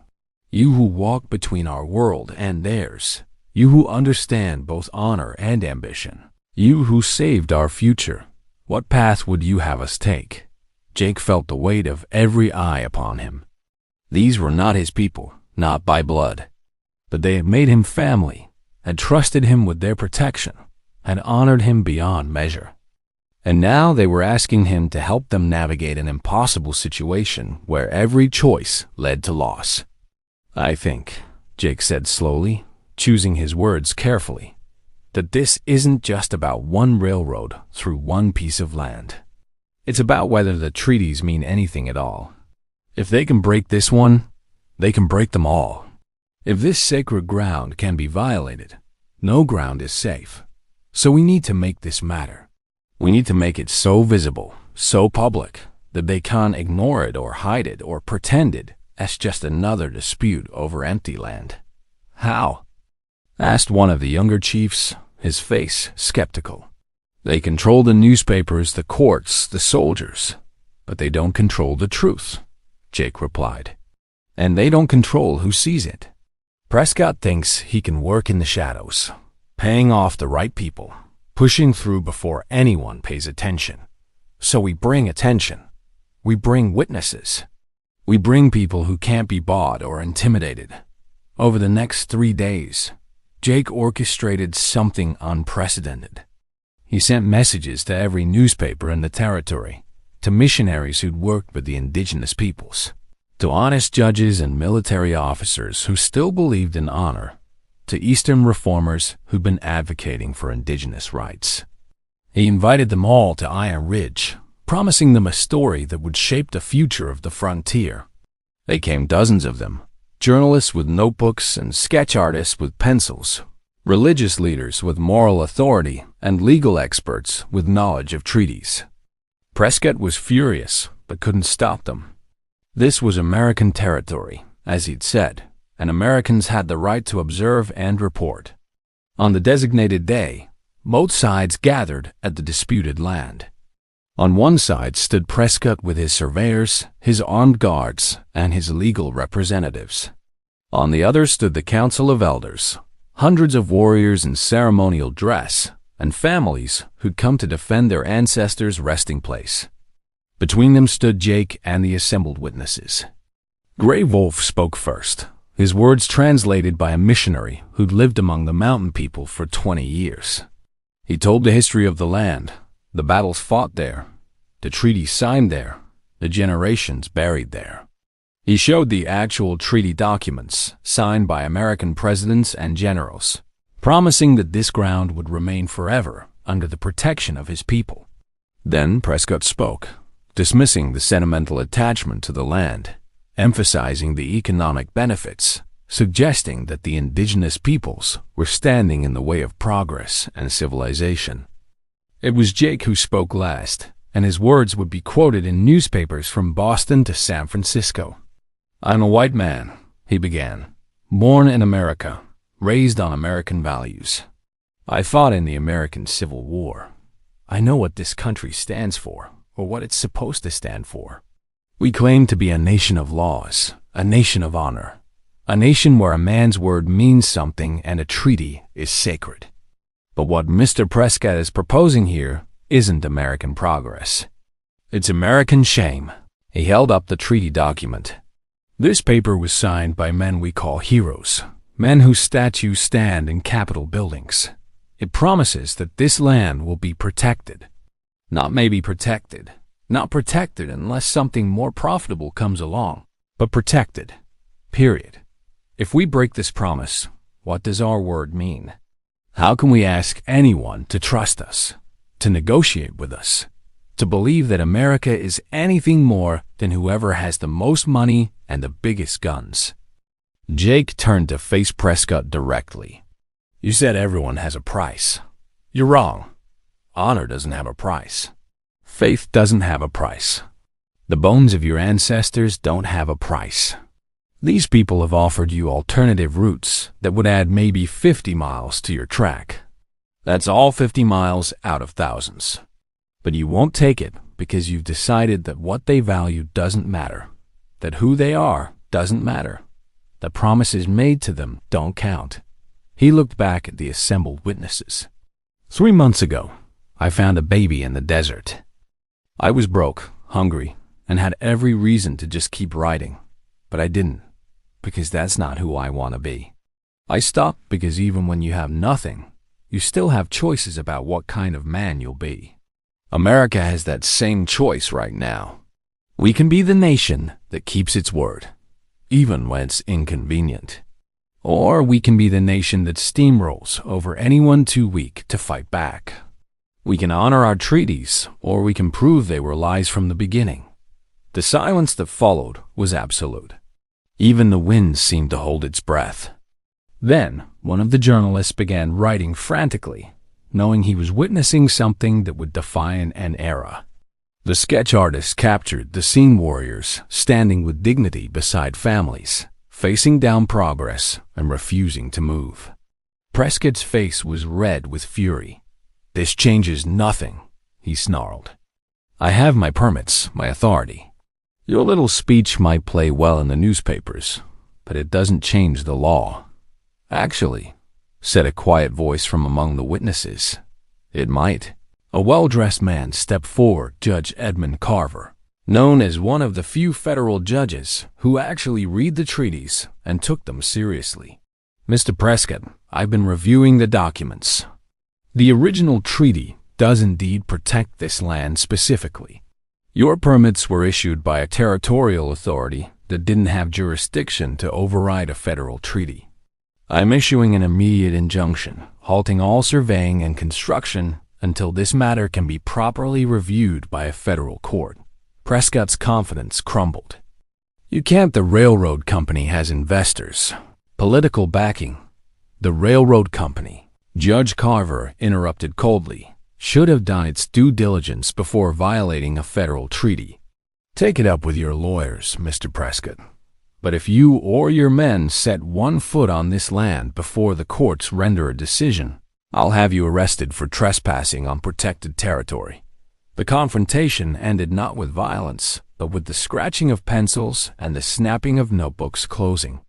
You who walk between our world and theirs, you who understand both honor and ambition, you who saved our future, what path would you have us take? Jake felt the weight of every eye upon him. These were not his people, not by blood, but they had made him family, had trusted him with their protection, had honored him beyond measure. And now they were asking him to help them navigate an impossible situation where every choice led to loss. I think, Jake said slowly, choosing his words carefully, that this isn't just about one railroad through one piece of land. It's about whether the treaties mean anything at all. If they can break this one, they can break them all. If this sacred ground can be violated, no ground is safe. So we need to make this matter. We need to make it so visible, so public, that they can't ignore it or hide it or pretend it as just another dispute over empty land. How? Asked one of the younger chiefs, his face skeptical. They control the newspapers, the courts, the soldiers, but they don't control the truth, Jake replied. And they don't control who sees it. Prescott thinks he can work in the shadows, paying off the right people, pushing through before anyone pays attention. So we bring attention. We bring witnesses. We bring people who can't be bought or intimidated. Over the next 3 days, Jake orchestrated something unprecedented. He sent messages to every newspaper in the territory, to missionaries who'd worked with the indigenous peoples, to honest judges and military officers who still believed in honor, to Eastern reformers who'd been advocating for indigenous rights. He invited them all to Iron Ridge, promising them a story that would shape the future of the frontier. They came, dozens of them, journalists with notebooks and sketch artists with pencils, religious leaders with moral authority, and legal experts with knowledge of treaties. Prescott was furious, but couldn't stop them. This was American territory, as he'd said, and Americans had the right to observe and report. On the designated day, both sides gathered at the disputed land. On one side stood Prescott with his surveyors, his armed guards, and his legal representatives. On the other stood the Council of Elders, hundreds of warriors in ceremonial dress, and families who'd come to defend their ancestors' resting place. Between them stood Jake and the assembled witnesses. Gray Wolf spoke first, his words translated by a missionary who'd lived among the mountain people for 20 years. He told the history of the land, the battles fought there, the treaties signed there, the generations buried there. He showed the actual treaty documents signed by American presidents and generals, promising that this ground would remain forever under the protection of his people. Then Prescott spoke, dismissing the sentimental attachment to the land, emphasizing the economic benefits, suggesting that the indigenous peoples were standing in the way of progress and civilization. It was Jake who spoke last, and his words would be quoted in newspapers from Boston to San Francisco. "I'm a white man," he began, "born in America, raised on American values. I fought in the American Civil War. I know what this country stands for, or what it's supposed to stand for. We claim to be a nation of laws, a nation of honor, a nation where a man's word means something and a treaty is sacred. But what Mr. Prescott is proposing here isn't American progress. It's American shame." He held up the treaty document. "This paper was signed by men we call heroes, men whose statues stand in Capitol buildings. It promises that this land will be protected. Not maybe protected, not protected unless something more profitable comes along, but protected. Period. If we break this promise, what does our word mean? How can we ask anyone to trust us, to negotiate with us, to believe that America is anything more than whoever has the most money and the biggest guns?" Jake turned to face Prescott directly. "You said everyone has a price. You're wrong. Honor doesn't have a price. Faith doesn't have a price. The bones of your ancestors don't have a price. These people have offered you alternative routes that would add maybe 50 miles to your track. That's all 50 miles out of thousands. But you won't take it because you've decided that what they value doesn't matter, that who they are doesn't matter, that promises made to them don't count. He looked back at the assembled witnesses. 3 months ago, I found a baby in the desert. I was broke, hungry, and had every reason to just keep writing, but I didn't, because that's not who I want to be. I stopped because even when you have nothing, you still have choices about what kind of man you'll be. America has that same choice right now. We can be the nation that keeps its word, even when it's inconvenient. Or we can be the nation that steamrolls over anyone too weak to fight back. We can honor our treaties, or we can prove they were lies from the beginning. The silence that followed was absolute. Even the wind seemed to hold its breath. Then, one of the journalists began writing frantically, knowing he was witnessing something that would define an era. The sketch artist captured the scene warriors standing with dignity beside families, facing down progress and refusing to move. Prescott's face was red with fury. "This changes nothing," he snarled. "I have my permits, my authority. Your little speech might play well in the newspapers, but it doesn't change the law." "Actually," said a quiet voice from among the witnesses, "it might." A well-dressed man stepped forward, Judge Edmund Carver, known as one of the few federal judges who actually read the treaties and took them seriously. "Mr. Prescott, I've been reviewing the documents. The original treaty does indeed protect this land specifically. Your permits were issued by a territorial authority that didn't have jurisdiction to override a federal treaty. I'm issuing an immediate injunction, halting all surveying and construction until this matter can be properly reviewed by a federal court." Prescott's confidence crumbled. "You can't. The railroad company has investors, political backing. The railroad company," Judge Carver interrupted coldly, "should have done its due diligence before violating a federal treaty. Take it up with your lawyers, Mr. Prescott. But if you or your men set one foot on this land before the courts render a decision, I'll have you arrested for trespassing on protected territory." The confrontation ended not with violence, but with the scratching of pencils and the snapping of notebooks closing.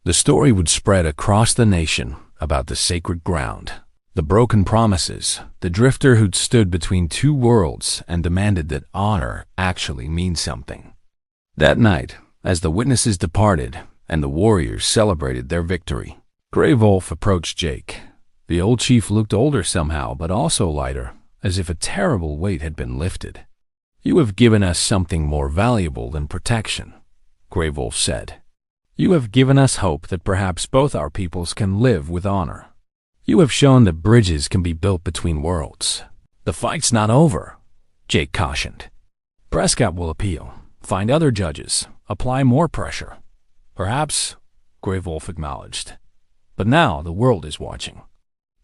The story would spread across the nation about the sacred ground, the broken promises, the drifter who'd stood between two worlds and demanded that honor actually mean something. That night, as the witnesses departed and the warriors celebrated their victory, Gray Wolf approached Jake. The old chief looked older somehow, but also lighter, as if a terrible weight had been lifted. "You have given us something more valuable than protection," Gray Wolf said. "You have given us hope that perhaps both our peoples can live with honor. You have shown that bridges can be built between worlds." "The fight's not over," Jake cautioned. "Prescott will appeal, find other judges, apply more pressure." "Perhaps," Gray Wolf acknowledged. "But now the world is watching.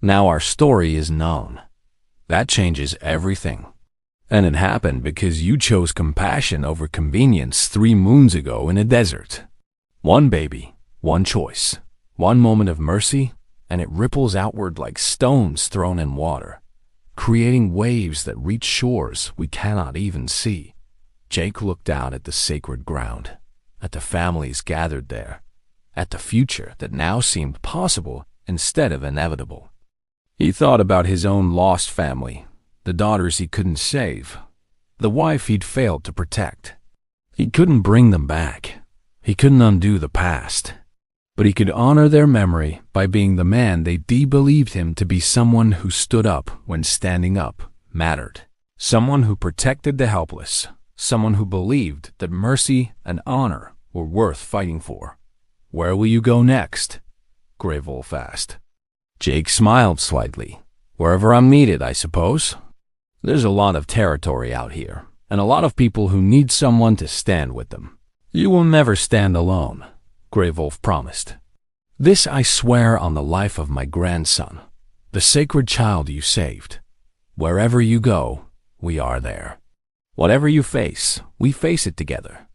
Now our story is known. That changes everything. And it happened because you chose compassion over convenience 3 moons ago in a desert. One baby, one choice, one moment of mercy, and it ripples outward like stones thrown in water, creating waves that reach shores we cannot even see." Jake looked out at the sacred ground, at the families gathered there, at the future that now seemed possible instead of inevitable. He thought about his own lost family, the daughters he couldn't save, the wife he'd failed to protect. He couldn't bring them back. He couldn't undo the past. But he could honor their memory by being the man they believed him to be, someone who stood up when standing up mattered, someone who protected the helpless, someone who believed that mercy and honor were worth fighting for. "Where will you go next?" Gray Wolf asked. Jake smiled slightly. "Wherever I'm needed, I suppose. There's a lot of territory out here, and a lot of people who need someone to stand with them." "You will never stand alone," Gray Wolf promised. "This I swear on the life of my grandson, the sacred child you saved. Wherever you go, we are there. Whatever you face, we face it together."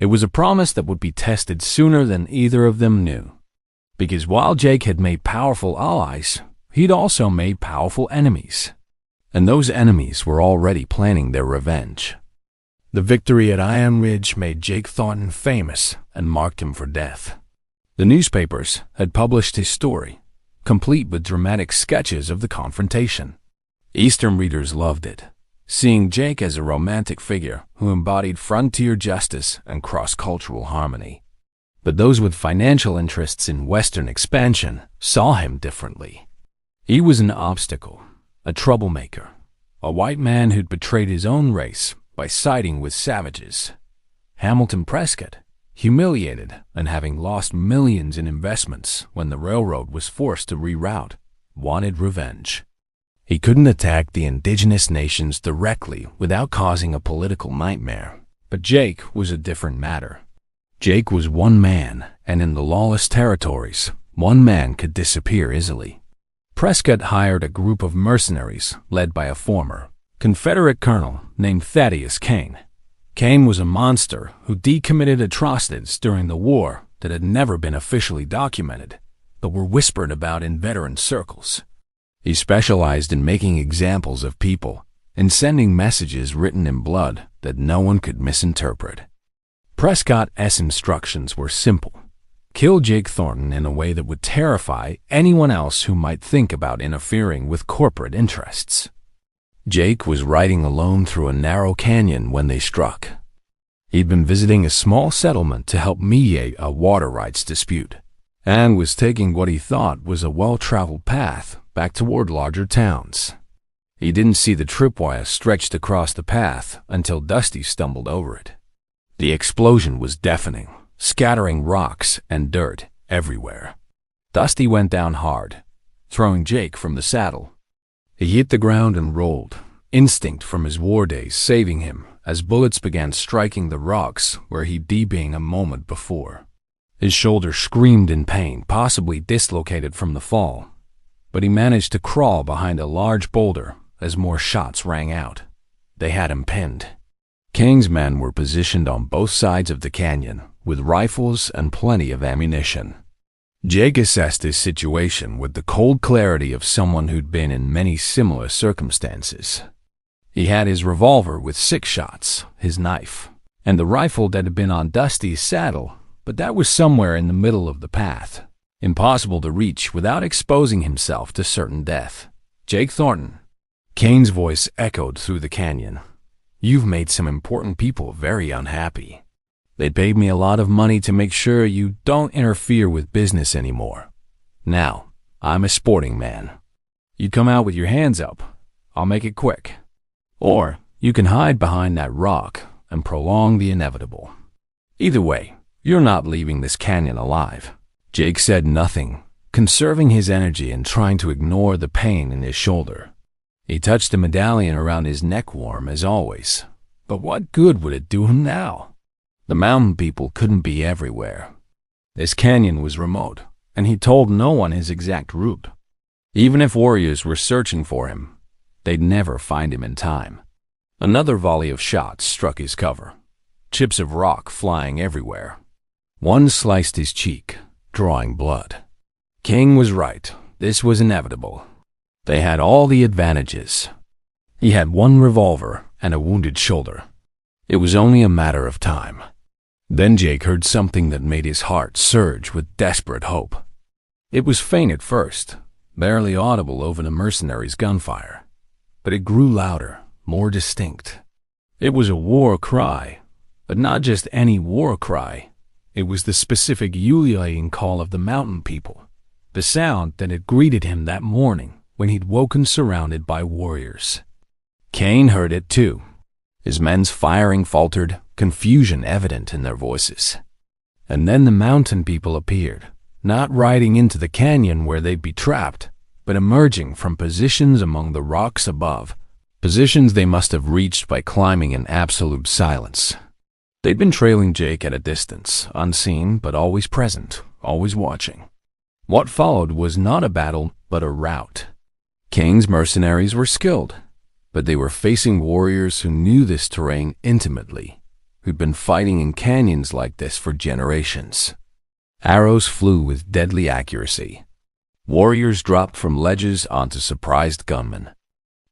It was a promise that would be tested sooner than either of them knew. Because while Jake had made powerful allies, he'd also made powerful enemies. And those enemies were already planning their revenge. The victory at Iron Ridge made Jake Thornton famous and marked him for death. The newspapers had published his story, complete with dramatic sketches of the confrontation. Eastern readers loved it, seeing Jake as a romantic figure who embodied frontier justice and cross-cultural harmony. But those with financial interests in Western expansion saw him differently. He was an obstacle, a troublemaker, a white man who'd betrayed his own race by siding with savages. Hamilton Prescott, humiliated and having lost millions in investments when the railroad was forced to reroute, wanted revenge. He couldn't attack the indigenous nations directly without causing a political nightmare. But Jake was a different matter. Jake was one man, and in the lawless territories, one man could disappear easily. Prescott hired a group of mercenaries led by a former Confederate colonel named Thaddeus Kane. Kane was a monster who decommitted atrocities during the war that had never been officially documented, but were whispered about in veteran circles. He specialized in making examples of people and sending messages written in blood that no one could misinterpret. Prescott's instructions were simple. Kill Jake Thornton in a way that would terrify anyone else who might think about interfering with corporate interests. Jake was riding alone through a narrow canyon when they struck. He'd been visiting a small settlement to help mediate a water rights dispute, and was taking what he thought was a well-traveled path back toward larger towns. He didn't see the tripwire stretched across the path until Dusty stumbled over it. The explosion was deafening, scattering rocks and dirt everywhere. Dusty went down hard, throwing Jake from the saddle. He hit the ground and rolled, instinct from his war days saving him as bullets began striking the rocks where he'd been a moment before. His shoulder screamed in pain, possibly dislocated from the fall, but he managed to crawl behind a large boulder as more shots rang out. They had him pinned. King's men were positioned on both sides of the canyon with rifles and plenty of ammunition. Jake assessed his situation with the cold clarity of someone who'd been in many similar circumstances. He had his revolver with 6 shots, his knife, and the rifle that had been on Dusty's saddle, but that was somewhere in the middle of the path, impossible to reach without exposing himself to certain death. Jake Thornton. Kane's voice echoed through the canyon. You've made some important people very unhappy. They paid me a lot of money to make sure you don't interfere with business anymore. Now, I'm a sporting man. You come out with your hands up, I'll make it quick. Or you can hide behind that rock and prolong the inevitable. Either way, you're not leaving this canyon alive. Jake said nothing, conserving his energy and trying to ignore the pain in his shoulder. He touched the medallion around his neck warm as always, but what good would it do him now? The mountain people couldn't be everywhere. This canyon was remote, and he told no one his exact route. Even if warriors were searching for him, they'd never find him in time. Another volley of shots struck his cover, chips of rock flying everywhere. One sliced his cheek, drawing blood. King was right. This was inevitable. They had all the advantages. He had one revolver and a wounded shoulder. It was only a matter of time. Then Jake heard something that made his heart surge with desperate hope. It was faint at first, barely audible over the mercenaries' gunfire, but it grew louder, more distinct. It was a war cry, but not just any war cry. It was the specific ululating call of the mountain people, the sound that had greeted him that morning when he'd woken surrounded by warriors. Kane heard it too. His men's firing faltered, confusion evident in their voices. And then the mountain people appeared, not riding into the canyon where they'd be trapped, but emerging from positions among the rocks above, positions they must have reached by climbing in absolute silence. They'd been trailing Jake at a distance, unseen but always present, always watching. What followed was not a battle, but a rout. King's mercenaries were skilled, but they were facing warriors who knew this terrain intimately, who'd been fighting in canyons like this for generations. Arrows flew with deadly accuracy. Warriors dropped from ledges onto surprised gunmen.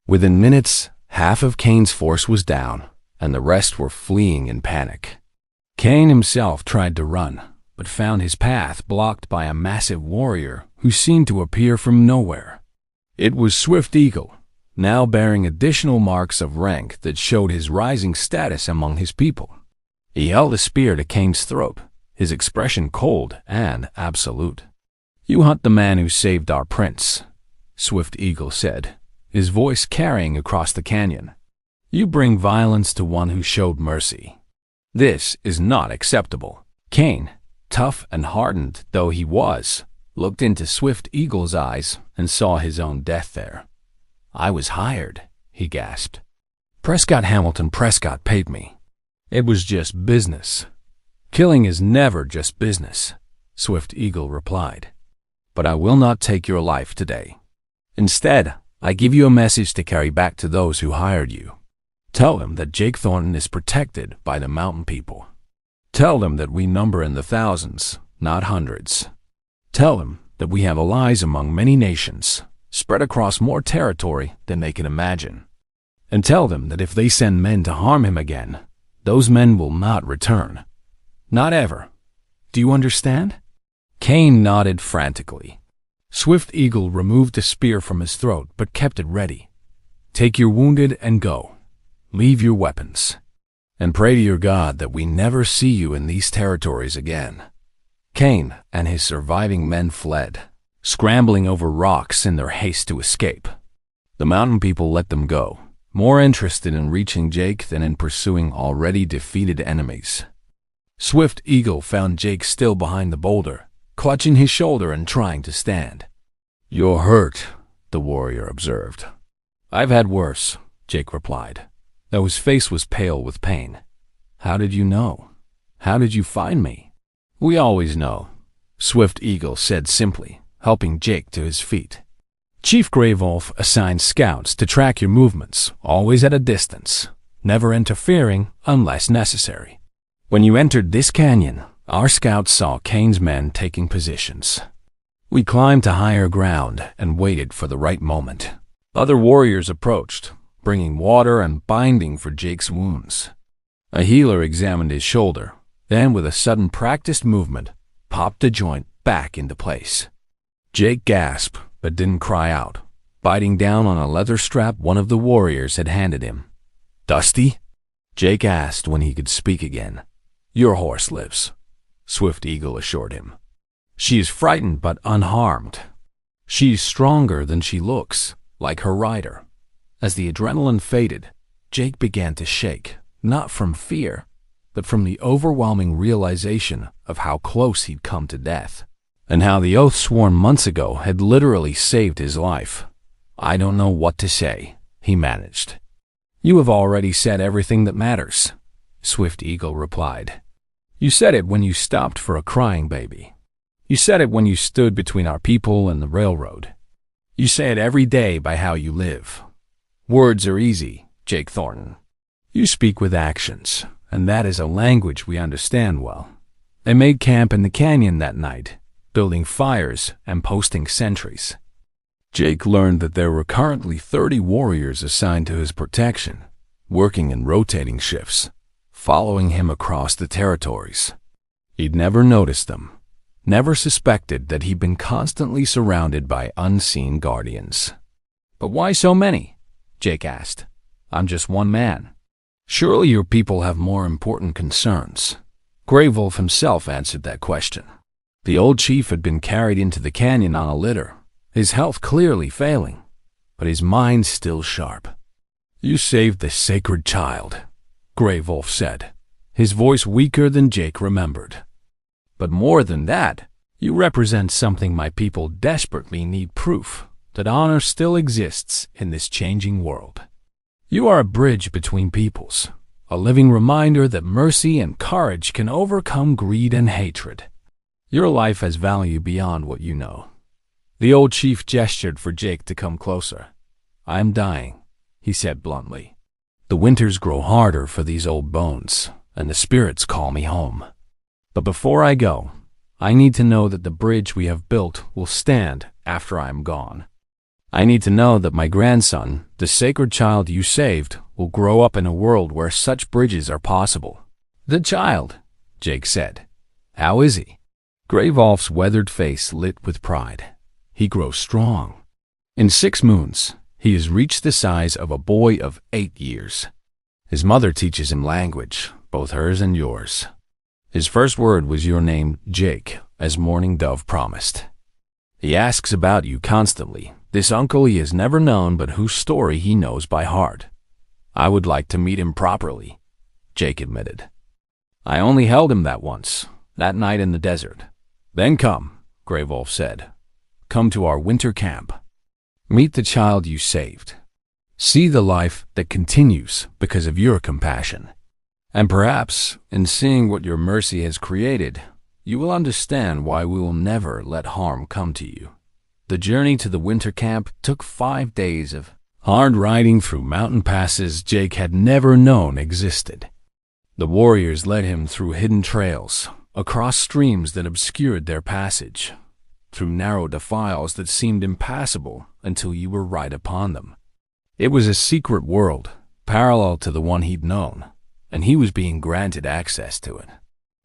Within minutes, half of Cain's force was down, and the rest were fleeing in panic. Cain himself tried to run, but found his path blocked by a massive warrior who seemed to appear from nowhere. It was Swift Eagle, now bearing additional marks of rank that showed his rising status among his people. He held a spear to Cain's throat, his expression cold and absolute. "You hunt the man who saved our prince," Swift Eagle said, his voice carrying across the canyon. "You bring violence to one who showed mercy. This is not acceptable." Cain, tough and hardened though he was, looked into Swift Eagle's eyes and saw his own death there. "I was hired," he gasped. "Prescott Hamilton Prescott paid me. It was just business." "Killing is never just business," Swift Eagle replied. "But I will not take your life today. Instead, I give you a message to carry back to those who hired you. Tell them that Jake Thornton is protected by the mountain people. Tell them that we number in the thousands, not hundreds. Tell them that we have allies among many nations, spread across more territory than they can imagine. And tell them that if they send men to harm him again, those men will not return. Not ever. Do you understand?" Cain nodded frantically. Swift Eagle removed the spear from his throat but kept it ready. "Take your wounded and go. Leave your weapons. And pray to your God that we never see you in these territories again." Cain and his surviving men fled, scrambling over rocks in their haste to escape. The mountain people let them go, more interested in reaching Jake than in pursuing already defeated enemies. Swift Eagle found Jake still behind the boulder, clutching his shoulder and trying to stand. "You're hurt," the warrior observed. "I've had worse," Jake replied, though his face was pale with pain. "How did you know? How did you find me?" "We always know," Swift Eagle said simply, helping Jake to his feet. "Chief Gray Wolf assigns scouts to track your movements, always at a distance, never interfering unless necessary. When you entered this canyon, our scouts saw Cain's men taking positions. We climbed to higher ground and waited for the right moment. Other warriors approached, bringing water and binding for Jake's wounds. A healer examined his shoulder, then with a sudden practiced movement, popped the joint back into place. Jake gasped, but didn't cry out, biting down on a leather strap one of the warriors had handed him. "Dusty?" Jake asked when he could speak again. "Your horse lives," Swift Eagle assured him. "She is frightened but unharmed. She is stronger than she looks, like her rider." As the adrenaline faded, Jake began to shake, not from fear, but from the overwhelming realization of how close he'd come to death, and how the oath sworn months ago had literally saved his life. "I don't know what to say," he managed. "You have already said everything that matters," Swift Eagle replied. "You said it when you stopped for a crying baby. You said it when you stood between our people and the railroad. You say it every day by how you live. Words are easy, Jake Thornton. You speak with actions, and that is a language we understand well." They made camp in the canyon that night, building fires and posting sentries. Jake learned that there were currently 30 warriors assigned to his protection, working in rotating shifts, following him across the territories. He'd never noticed them, never suspected that he'd been constantly surrounded by unseen guardians. "But why so many?" Jake asked. "I'm just one man." "Surely your people have more important concerns." Gray Wolf himself answered that question. The old chief had been carried into the canyon on a litter, his health clearly failing, but his mind still sharp. "You saved the sacred child," Gray Wolf said, his voice weaker than Jake remembered. "But more than that, you represent something my people desperately need proof that honor still exists in this changing world. You are a bridge between peoples, a living reminder that mercy and courage can overcome greed and hatred. Your life has value beyond what you know." The old chief gestured for Jake to come closer. "I'm dying," he said bluntly. "The winters grow harder for these old bones, and the spirits call me home. But before I go, I need to know that the bridge we have built will stand after I am gone. I need to know that my grandson, the sacred child you saved, will grow up in a world where such bridges are possible." "The child," Jake said. "How is he?" Grey Wolf's weathered face lit with pride. "He grows strong. In 6 moons, he has reached the size of a boy of 8 years. His mother teaches him language, both hers and yours. His first word was your name, Jake, as Morning Dove promised. He asks about you constantly, this uncle he has never known but whose story he knows by heart. I would like to meet him properly," Jake admitted. "I only held him that once, that night in the desert." "Then come," Grey Wolf said. "Come to our winter camp. Meet the child you saved. See the life that continues because of your compassion. And perhaps, in seeing what your mercy has created, you will understand why we will never let harm come to you." The journey to the winter camp took 5 days of hard riding through mountain passes Jake had never known existed. The warriors led him through hidden trails, across streams that obscured their passage, through narrow defiles that seemed impassable until you were right upon them. It was a secret world, parallel to the one he'd known, and he was being granted access to it.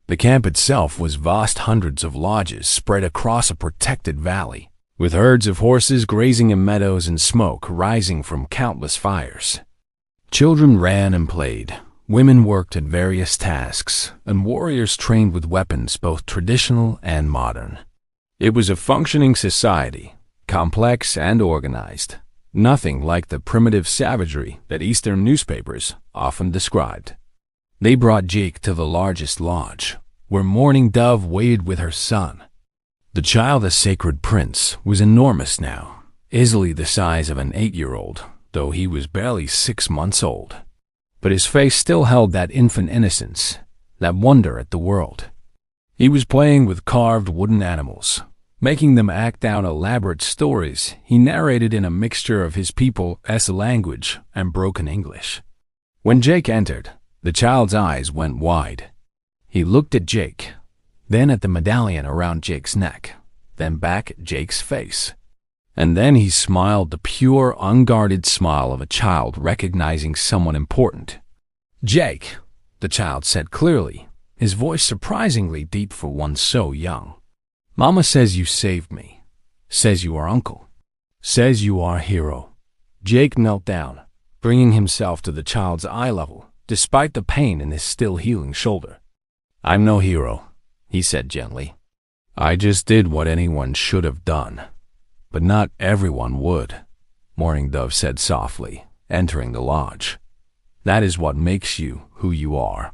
The camp itself was vast, hundreds of lodges spread across a protected valley, with herds of horses grazing in meadows and smoke rising from countless fires. Children ran and played, women worked at various tasks, and warriors trained with weapons both traditional and modern. It was a functioning society, complex and organized, nothing like the primitive savagery that Eastern newspapers often described. They brought Jake to the largest lodge, where Morning Dove waited with her son. The child, a sacred prince, was enormous now, easily the size of an 8-year-old, though he was barely 6 months old. But his face still held that infant innocence, that wonder at the world. He was playing with carved wooden animals, making them act out elaborate stories he narrated in a mixture of his people's language and broken English. When Jake entered, the child's eyes went wide. He looked at Jake, then at the medallion around Jake's neck, then back at Jake's face. And then he smiled the pure, unguarded smile of a child recognizing someone important. "Jake," the child said clearly, his voice surprisingly deep for one so young. "Mama says you saved me, says you are uncle, says you are a hero." Jake knelt down, bringing himself to the child's eye level, despite the pain in his still healing shoulder. "I'm no hero," he said gently. "I just did what anyone should have done. But not everyone would," Morning Dove said softly, entering the lodge. "That is what makes you who you are.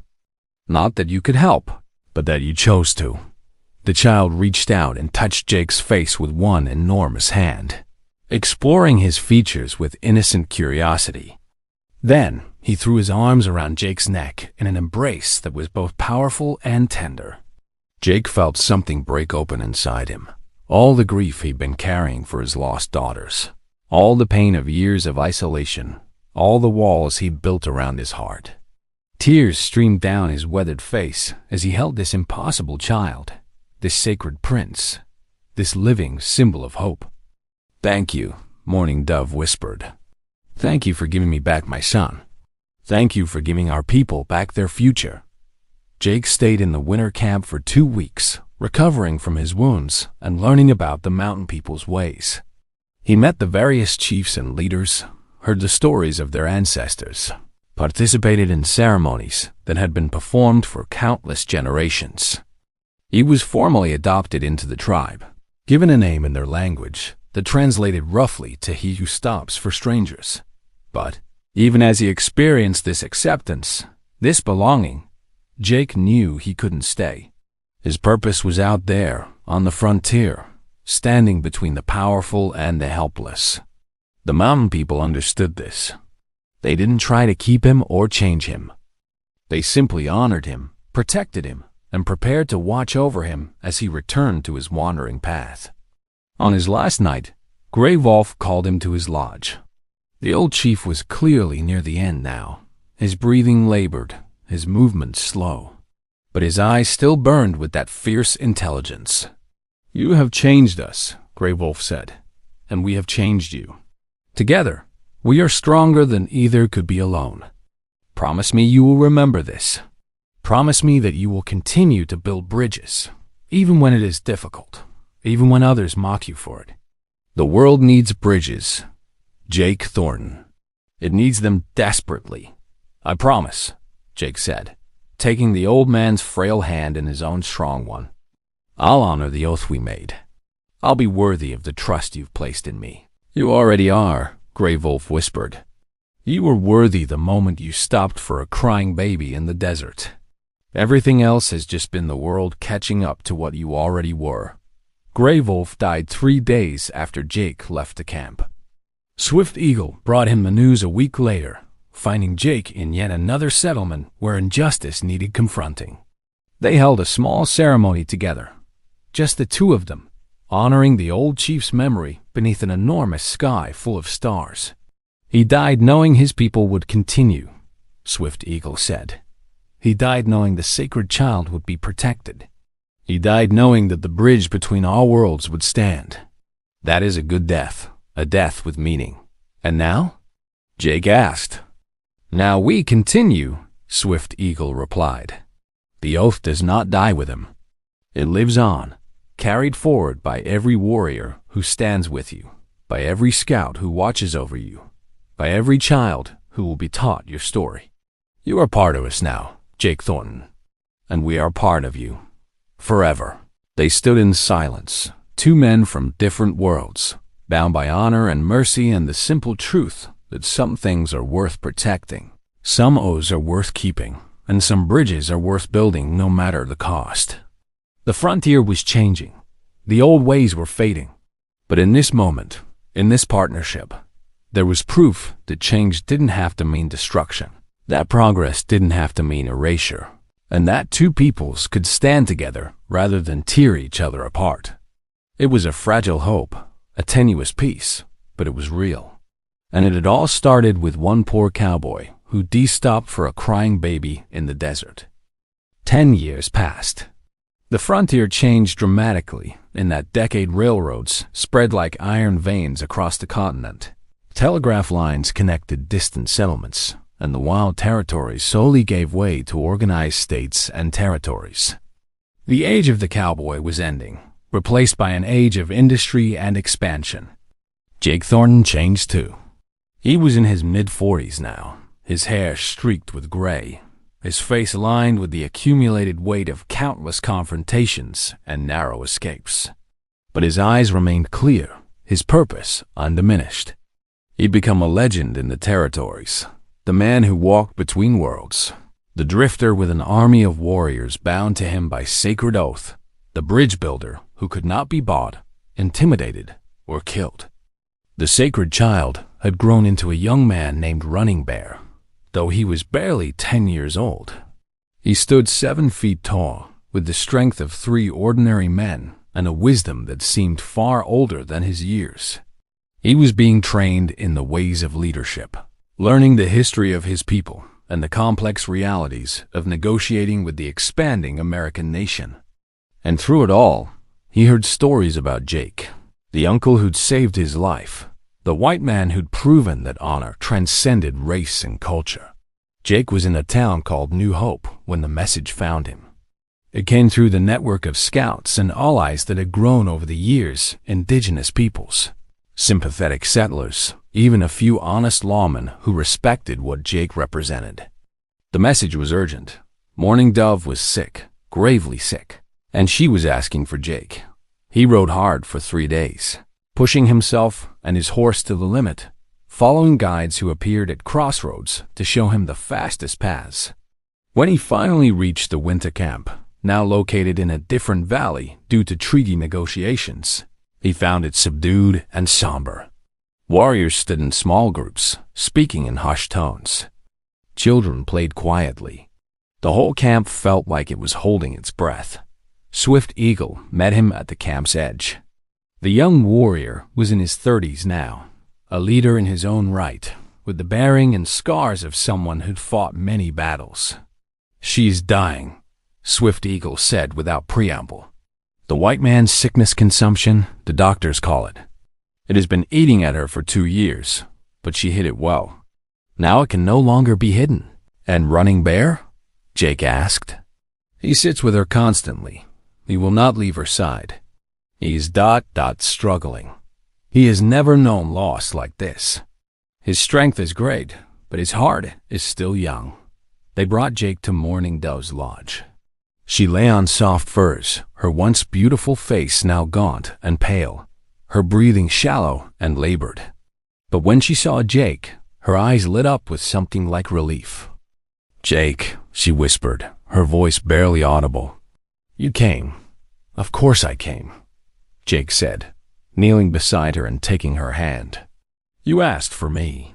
Not that you could help, but that you chose to." The child reached out and touched Jake's face with one enormous hand, exploring his features with innocent curiosity. Then he threw his arms around Jake's neck in an embrace that was both powerful and tender. Jake felt something break open inside him. All the grief he'd been carrying for his lost daughters, all the pain of years of isolation, all the walls he'd built around his heart. Tears streamed down his weathered face as he held this impossible child, this sacred prince, this living symbol of hope. "Thank you," Morning Dove whispered. "Thank you for giving me back my son. Thank you for giving our people back their future." Jake stayed in the winter camp for 2 weeks, recovering from his wounds and learning about the mountain people's ways. He met the various chiefs and leaders, heard the stories of their ancestors, participated in ceremonies that had been performed for countless generations. He was formally adopted into the tribe, given a name in their language that translated roughly to "he who stops for strangers." But even as he experienced this acceptance, this belonging, Jake knew he couldn't stay. His purpose was out there, on the frontier, standing between the powerful and the helpless. The mountain people understood this. They didn't try to keep him or change him. They simply honored him, protected him, and prepared to watch over him as he returned to his wandering path. On his last night, Grey Wolf called him to his lodge. The old chief was clearly near the end now, his breathing labored, his movements slow, but his eyes still burned with that fierce intelligence. "You have changed us," Grey Wolf said. and we have changed you. Together, we are stronger than either could be alone. Promise me you will remember this. Promise me that you will continue to build bridges, even when it is difficult, even when others mock you for it. The world needs bridges, Jake Thornton. It needs them desperately. I promise, Jake said, taking the old man's frail hand in his own strong one. I'll honor the oath we made. I'll be worthy of the trust you've placed in me. You already are, Grey Wolf whispered. You were worthy the moment you stopped for a crying baby in the desert. Everything else has just been the world catching up to what you already were. Grey Wolf died 3 days after Jake left the camp. Swift Eagle brought him the news a week later, finding Jake in yet another settlement where injustice needed confronting. They held a small ceremony together, just the two of them, honoring the old chief's memory beneath an enormous sky full of stars. He died knowing his people would continue, Swift Eagle said. He died knowing the sacred child would be protected. He died knowing that the bridge between all worlds would stand. That is a good death, a death with meaning. And now? Jake asked. Now we continue, Swift Eagle replied. The oath does not die with him. It lives on, carried forward by every warrior who stands with you, by every scout who watches over you, by every child who will be taught your story. You are part of us now, Jake Thornton, and we are part of you. Forever. They stood in silence, two men from different worlds, bound by honor and mercy and the simple truth that some things are worth protecting, some oaths are worth keeping, and some bridges are worth building no matter the cost. The frontier was changing. The old ways were fading. But in this moment, in this partnership, there was proof that change didn't have to mean destruction, that progress didn't have to mean erasure, and that two peoples could stand together rather than tear each other apart. It was a fragile hope, a tenuous peace, but it was real. And it had all started with one poor cowboy who de-stopped for a crying baby in the desert. 10 years passed. The frontier changed dramatically. In that decade, railroads spread like iron veins across the continent. Telegraph lines connected distant settlements, and the wild territories slowly gave way to organized states and territories. The age of the cowboy was ending, replaced by an age of industry and expansion. Jake Thornton changed too. He was in his mid-40s now, his hair streaked with gray, his face lined with the accumulated weight of countless confrontations and narrow escapes. But his eyes remained clear, his purpose undiminished. He'd become a legend in the territories, the man who walked between worlds, the drifter with an army of warriors bound to him by sacred oath, the bridge builder who could not be bought, intimidated, or killed. The sacred child had grown into a young man named Running Bear, though he was barely 10 years old. He stood 7 feet tall, with the strength of 3 ordinary men and a wisdom that seemed far older than his years. He was being trained in the ways of leadership, learning the history of his people and the complex realities of negotiating with the expanding American nation. And through it all, he heard stories about Jake, the uncle who'd saved his life, the white man who'd proven that honor transcended race and culture. Jake was in a town called New Hope when the message found him. It came through the network of scouts and allies that had grown over the years, indigenous peoples, sympathetic settlers, even a few honest lawmen who respected what Jake represented. The message was urgent. Mourning Dove was sick, gravely sick, and she was asking for Jake. He rode hard for 3 days, pushing himself and his horse to the limit, following guides who appeared at crossroads to show him the fastest paths. When he finally reached the winter camp, now located in a different valley due to treaty negotiations, he found it subdued and somber. Warriors stood in small groups, speaking in hushed tones. Children played quietly. The whole camp felt like it was holding its breath. Swift Eagle met him at the camp's edge. The young warrior was in his 30s now, a leader in his own right, with the bearing and scars of someone who'd fought many battles. "She's dying," Swift Eagle said without preamble. "The white man's sickness consumption, the doctors call it. It has been eating at her for 2 years, but she hid it well. Now it can no longer be hidden. And Running Bear? Jake asked. He sits with her constantly. He will not leave her side. He is struggling. He has never known loss like this. His strength is great, but his heart is still young. They brought Jake to Mourning Dove's lodge. She lay on soft furs, her once beautiful face now gaunt and pale, her breathing shallow and labored. But when she saw Jake, her eyes lit up with something like relief. "Jake," she whispered, her voice barely audible. "You came." "Of course I came," Jake said, kneeling beside her and taking her hand. "You asked for me."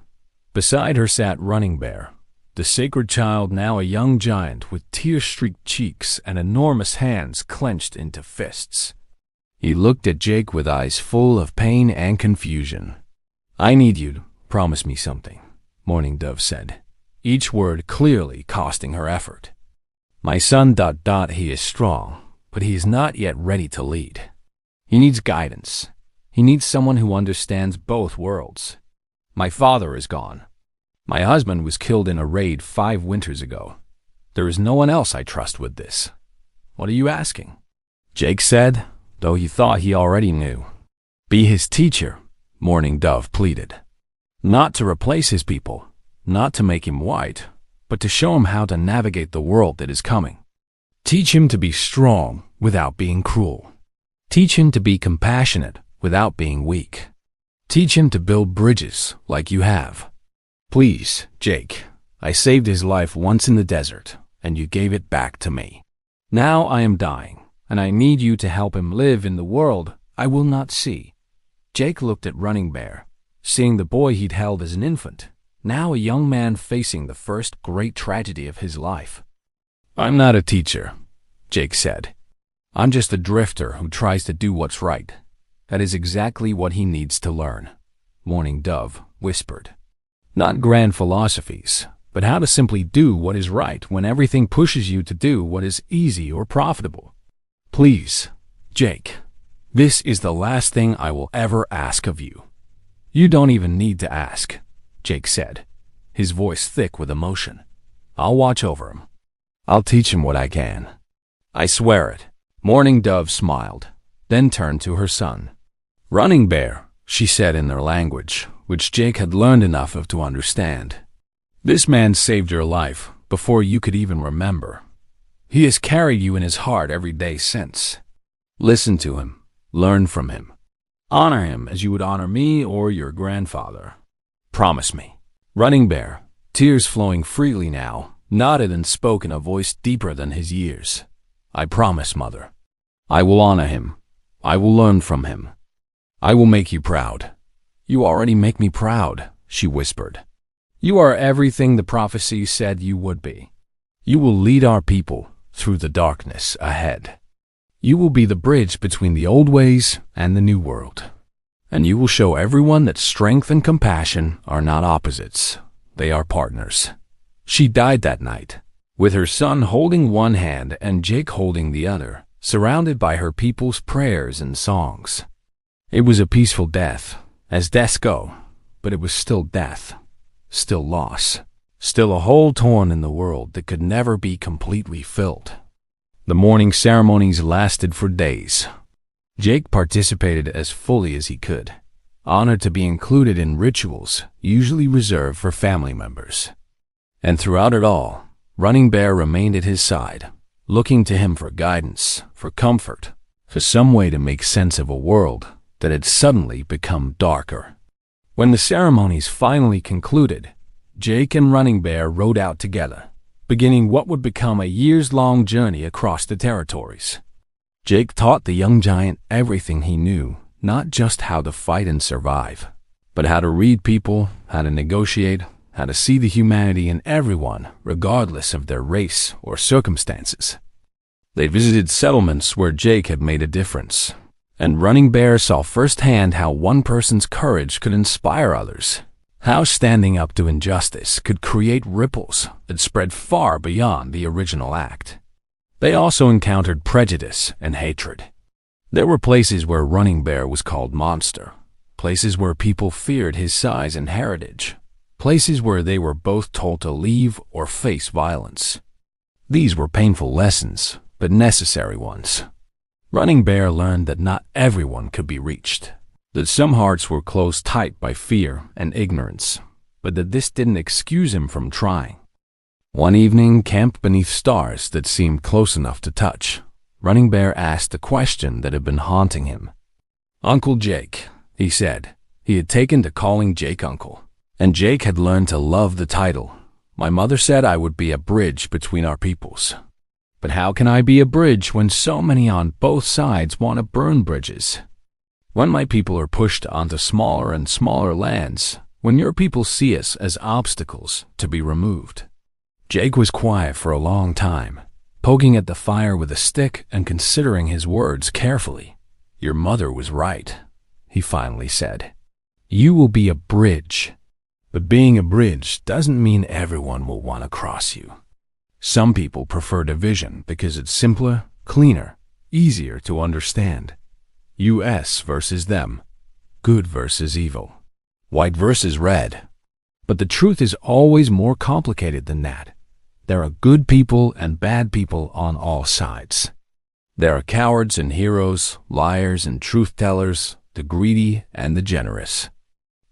Beside her sat Running Bear, the sacred child, now a young giant with tear-streaked cheeks and enormous hands clenched into fists. He looked at Jake with eyes full of pain and confusion. "I need you to promise me something," Mourning Dove said, each word clearly costing her effort. "My son, he is strong, but he is not yet ready to lead. He needs guidance. He needs someone who understands both worlds. My father is gone. My husband was killed in a raid 5 winters ago. There is no one else I trust with this. What are you asking?" Jake said, though he thought he already knew. "Be his teacher," Mourning Dove pleaded. "Not to replace his people, not to make him white, but to show him how to navigate the world that is coming. Teach him to be strong without being cruel. Teach him to be compassionate without being weak. Teach him to build bridges like you have. Please, Jake, I saved his life once in the desert, and you gave it back to me. Now I am dying, and I need you to help him live in the world I will not see." Jake looked at Running Bear, seeing the boy he'd held as an infant, now a young man facing the first great tragedy of his life. "I'm not a teacher," Jake said. "I'm just a drifter who tries to do what's right." "That is exactly what he needs to learn," Mourning Dove whispered. "Not grand philosophies, but how to simply do what is right when everything pushes you to do what is easy or profitable. Please, Jake, this is the last thing I will ever ask of you." "You don't even need to ask," Jake said, his voice thick with emotion. "I'll watch over him. I'll teach him what I can. I swear it." Mourning Dove smiled, then turned to her son. "Running Bear," she said in their language, which Jake had learned enough of to understand. "This man saved your life before you could even remember. He has carried you in his heart every day since. Listen to him, learn from him. Honor him as you would honor me or your grandfather. Promise me." Running Bear, tears flowing freely now, nodded and spoke in a voice deeper than his years. "I promise, Mother. I will honor him. I will learn from him. I will make you proud." "You already make me proud," she whispered. "You are everything the prophecy said you would be. You will lead our people through the darkness ahead. You will be the bridge between the old ways and the new world. And you will show everyone that strength and compassion are not opposites. They are partners." She died that night, with her son holding one hand and Jake holding the other, surrounded by her people's prayers and songs. It was a peaceful death, as deaths go, but it was still death, still loss, still a hole torn in the world that could never be completely filled. The mourning ceremonies lasted for days. Jake participated as fully as he could, honored to be included in rituals usually reserved for family members. And throughout it all, Running Bear remained at his side, looking to him for guidance, for comfort, for some way to make sense of a world that had suddenly become darker. When the ceremonies finally concluded, Jake and Running Bear rode out together, beginning what would become a years-long journey across the territories. Jake taught the young giant everything he knew, not just how to fight and survive, but how to read people, how to negotiate, how to see the humanity in everyone, regardless of their race or circumstances. They visited settlements where Jake had made a difference, and Running Bear saw firsthand how one person's courage could inspire others, how standing up to injustice could create ripples that spread far beyond the original act. They also encountered prejudice and hatred. There were places where Running Bear was called monster, places where people feared his size and heritage, places where they were both told to leave or face violence. These were painful lessons, but necessary ones. Running Bear learned that not everyone could be reached, that some hearts were closed tight by fear and ignorance, but that this didn't excuse him from trying. One evening, camped beneath stars that seemed close enough to touch, Running Bear asked a question that had been haunting him. "Uncle Jake," he said. He had taken to calling Jake Uncle, and Jake had learned to love the title. "My mother said I would be a bridge between our peoples. But how can I be a bridge when so many on both sides want to burn bridges? When my people are pushed onto smaller and smaller lands, when your people see us as obstacles to be removed." Jake was quiet for a long time, poking at the fire with a stick and considering his words carefully. "Your mother was right," he finally said. "You will be a bridge. But being a bridge doesn't mean everyone will want to cross you. Some people prefer division because it's simpler, cleaner, easier to understand. US versus them, good versus evil, white versus red. But the truth is always more complicated than that. There are good people and bad people on all sides. There are cowards and heroes, liars and truth-tellers, the greedy and the generous.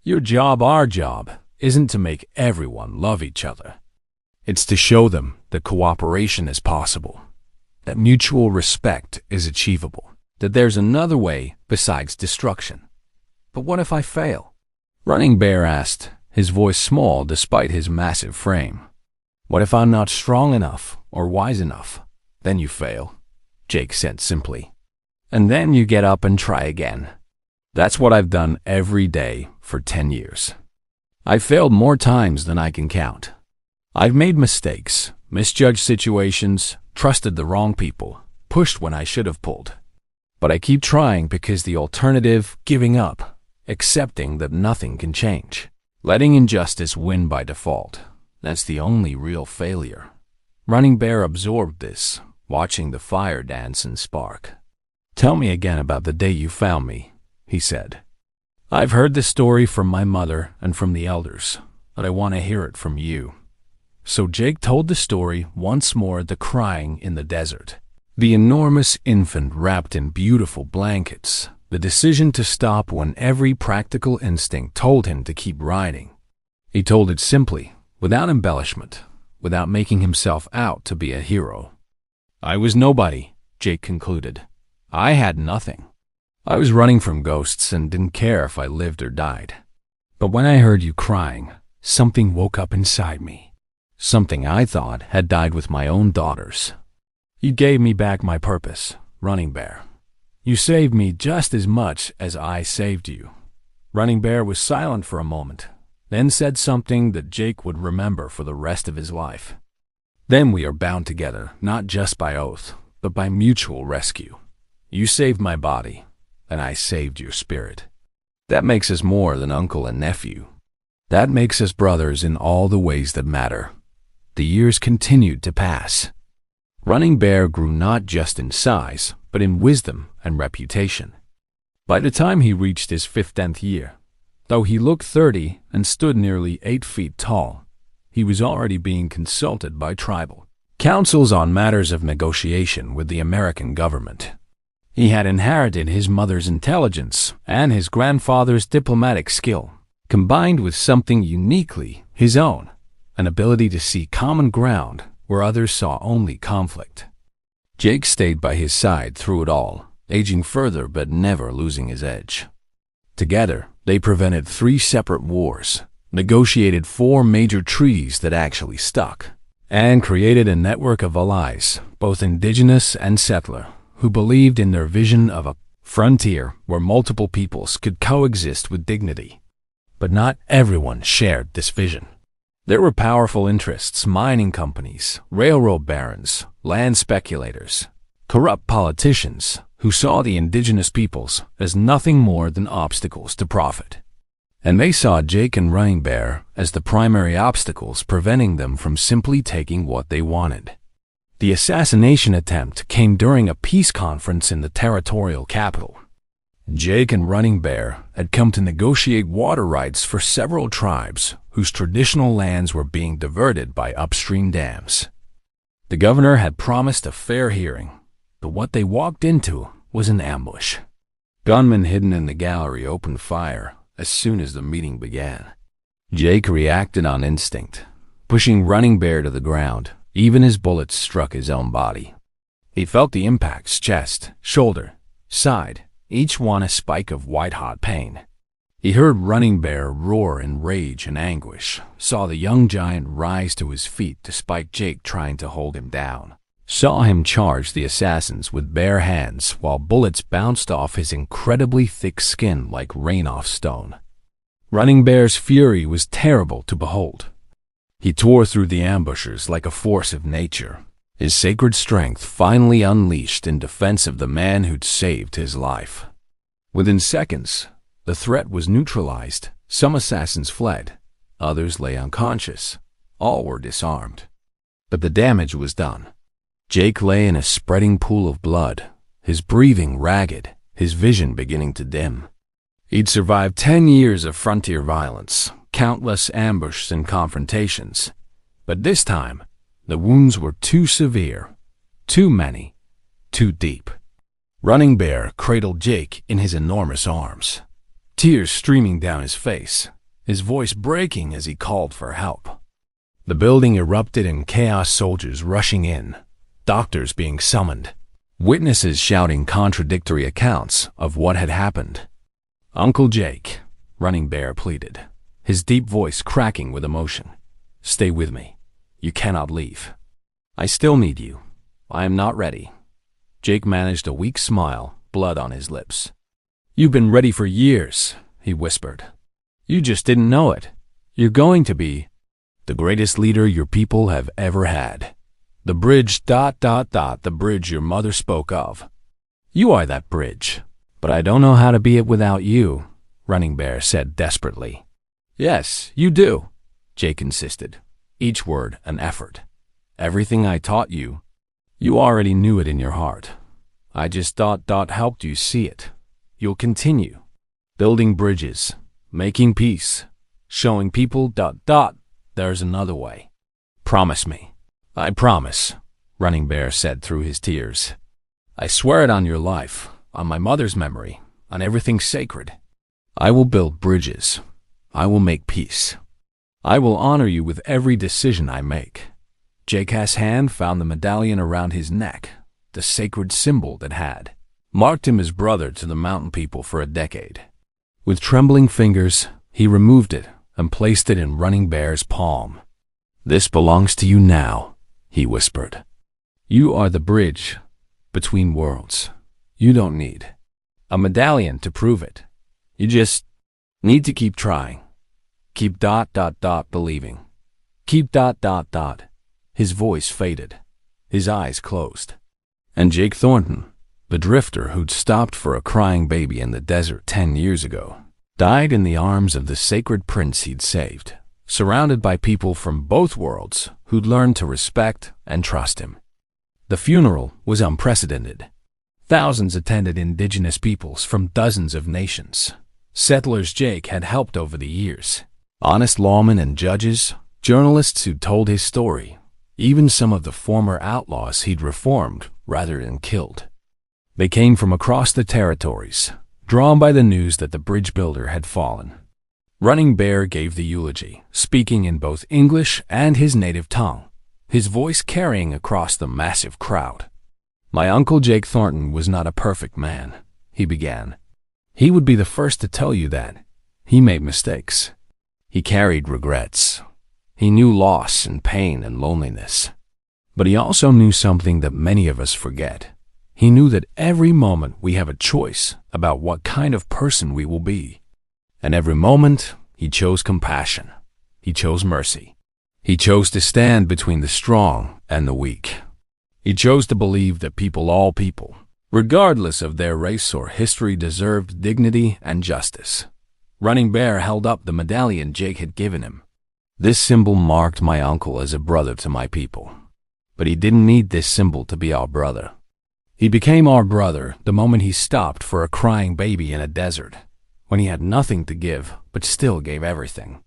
Your job, our job, isn't to make everyone love each other. It's to show them that cooperation is possible, that mutual respect is achievable, that there's another way besides destruction." "But what if I fail?" Running Bear asked, his voice small despite his massive frame. "What if I'm not strong enough or wise enough?" "Then you fail," Jake said simply. "And then you get up and try again." That's what I've done every day for 10 years. I've failed more times than I can count. I've made mistakes, misjudged situations, trusted the wrong people, pushed when I should have pulled. But I keep trying because the alternative, giving up, accepting that nothing can change, letting injustice win by default, that's the only real failure. Running Bear absorbed this, watching the fire dance and spark. "Tell me again about the day you found me," he said. "I've heard this story from my mother and from the elders, but I want to hear it from you." So Jake told the story once more, the crying in the desert, the enormous infant wrapped in beautiful blankets, the decision to stop when every practical instinct told him to keep riding. He told it simply, without embellishment, without making himself out to be a hero. "I was nobody," Jake concluded. "I had nothing. I was running from ghosts and didn't care if I lived or died. But when I heard you crying, something woke up inside me. Something I thought had died with my own daughters. You gave me back my purpose, Running Bear. You saved me just as much as I saved you." Running Bear was silent for a moment, then said something that Jake would remember for the rest of his life. "Then we are bound together, not just by oath, but by mutual rescue. You saved my body, and I saved your spirit. That makes us more than uncle and nephew. That makes us brothers in all the ways that matter." The years continued to pass. Running Bear grew not just in size, but in wisdom and reputation. By the time he reached his 15th year, though he looked 30 and stood nearly 8 feet tall, he was already being consulted by tribal councils on matters of negotiation with the American government. He had inherited his mother's intelligence and his grandfather's diplomatic skill, combined with something uniquely his own, an ability to see common ground where others saw only conflict. Jake stayed by his side through it all, aging further but never losing his edge. Together, they prevented 3 separate wars, negotiated 4 major treaties that actually stuck, and created a network of allies, both indigenous and settler, who believed in their vision of a frontier where multiple peoples could coexist with dignity. But not everyone shared this vision. There were powerful interests, mining companies, railroad barons, land speculators, corrupt politicians who saw the indigenous peoples as nothing more than obstacles to profit. And they saw Jake and Running Bear as the primary obstacles preventing them from simply taking what they wanted. The assassination attempt came during a peace conference in the territorial capital. Jake and Running Bear had come to negotiate water rights for several tribes whose traditional lands were being diverted by upstream dams. The governor had promised a fair hearing, but what they walked into was an ambush. Gunmen hidden in the gallery opened fire as soon as the meeting began. Jake reacted on instinct, pushing Running Bear to the ground, even as bullets struck his own body. He felt the impacts: chest, shoulder, side, each one a spike of white-hot pain. He heard Running Bear roar in rage and anguish, saw the young giant rise to his feet despite Jake trying to hold him down, saw him charge the assassins with bare hands while bullets bounced off his incredibly thick skin like rain off stone. Running Bear's fury was terrible to behold. He tore through the ambushers like a force of nature, his sacred strength finally unleashed in defense of the man who'd saved his life. Within seconds, the threat was neutralized. Some assassins fled, others lay unconscious. All were disarmed. But the damage was done. Jake lay in a spreading pool of blood, his breathing ragged, his vision beginning to dim. He'd survived 10 years of frontier violence, countless ambushes and confrontations. But this time, the wounds were too severe, too many, too deep. Running Bear cradled Jake in his enormous arms, tears streaming down his face, his voice breaking as he called for help. The building erupted in chaos, soldiers rushing in, doctors being summoned, witnesses shouting contradictory accounts of what had happened. "Uncle Jake," Running Bear pleaded, his deep voice cracking with emotion. "Stay with me. You cannot leave. I still need you. I am not ready." Jake managed a weak smile, blood on his lips. "You've been ready for years," he whispered. "You just didn't know it. You're going to be the greatest leader your people have ever had. The bridge ... the bridge your mother spoke of. You are that bridge. But I don't know how to be it without you," Running Bear said desperately. "Yes, you do," Jake insisted, each word an effort. "Everything I taught you, you already knew it in your heart. I just helped you see it. You'll continue, building bridges, making peace, showing people ... there's another way. Promise me." "I promise," Running Bear said through his tears. "I swear it on your life, on my mother's memory, on everything sacred. I will build bridges. I will make peace. I will honor you with every decision I make." Jake's hand found the medallion around his neck, the sacred symbol that had marked him as brother to the mountain people for a decade. With trembling fingers, he removed it and placed it in Running Bear's palm. "This belongs to you now," he whispered. "You are the bridge between worlds. You don't need a medallion to prove it. You just need to keep trying. Keep ... believing. Keep ... His voice faded. His eyes closed. And Jake Thornton, the drifter who'd stopped for a crying baby in the desert 10 years ago, died in the arms of the sacred prince he'd saved, surrounded by people from both worlds who'd learned to respect and trust him. The funeral was unprecedented. Thousands attended, indigenous peoples from dozens of nations, settlers Jake had helped over the years, honest lawmen and judges, journalists who'd told his story, even some of the former outlaws he'd reformed rather than killed. They came from across the territories, drawn by the news that the bridge builder had fallen. Running Bear gave the eulogy, speaking in both English and his native tongue, his voice carrying across the massive crowd. "My uncle Jake Thornton was not a perfect man," he began. "He would be the first to tell you that. He made mistakes. He carried regrets. He knew loss and pain and loneliness. But he also knew something that many of us forget. He knew that every moment we have a choice about what kind of person we will be. And every moment, he chose compassion. He chose mercy. He chose to stand between the strong and the weak. He chose to believe that all people, regardless of their race or history, deserved dignity and justice." Running Bear held up the medallion Jake had given him. "This symbol marked my uncle as a brother to my people. But he didn't need this symbol to be our brother. He became our brother the moment he stopped for a crying baby in a desert, when he had nothing to give but still gave everything.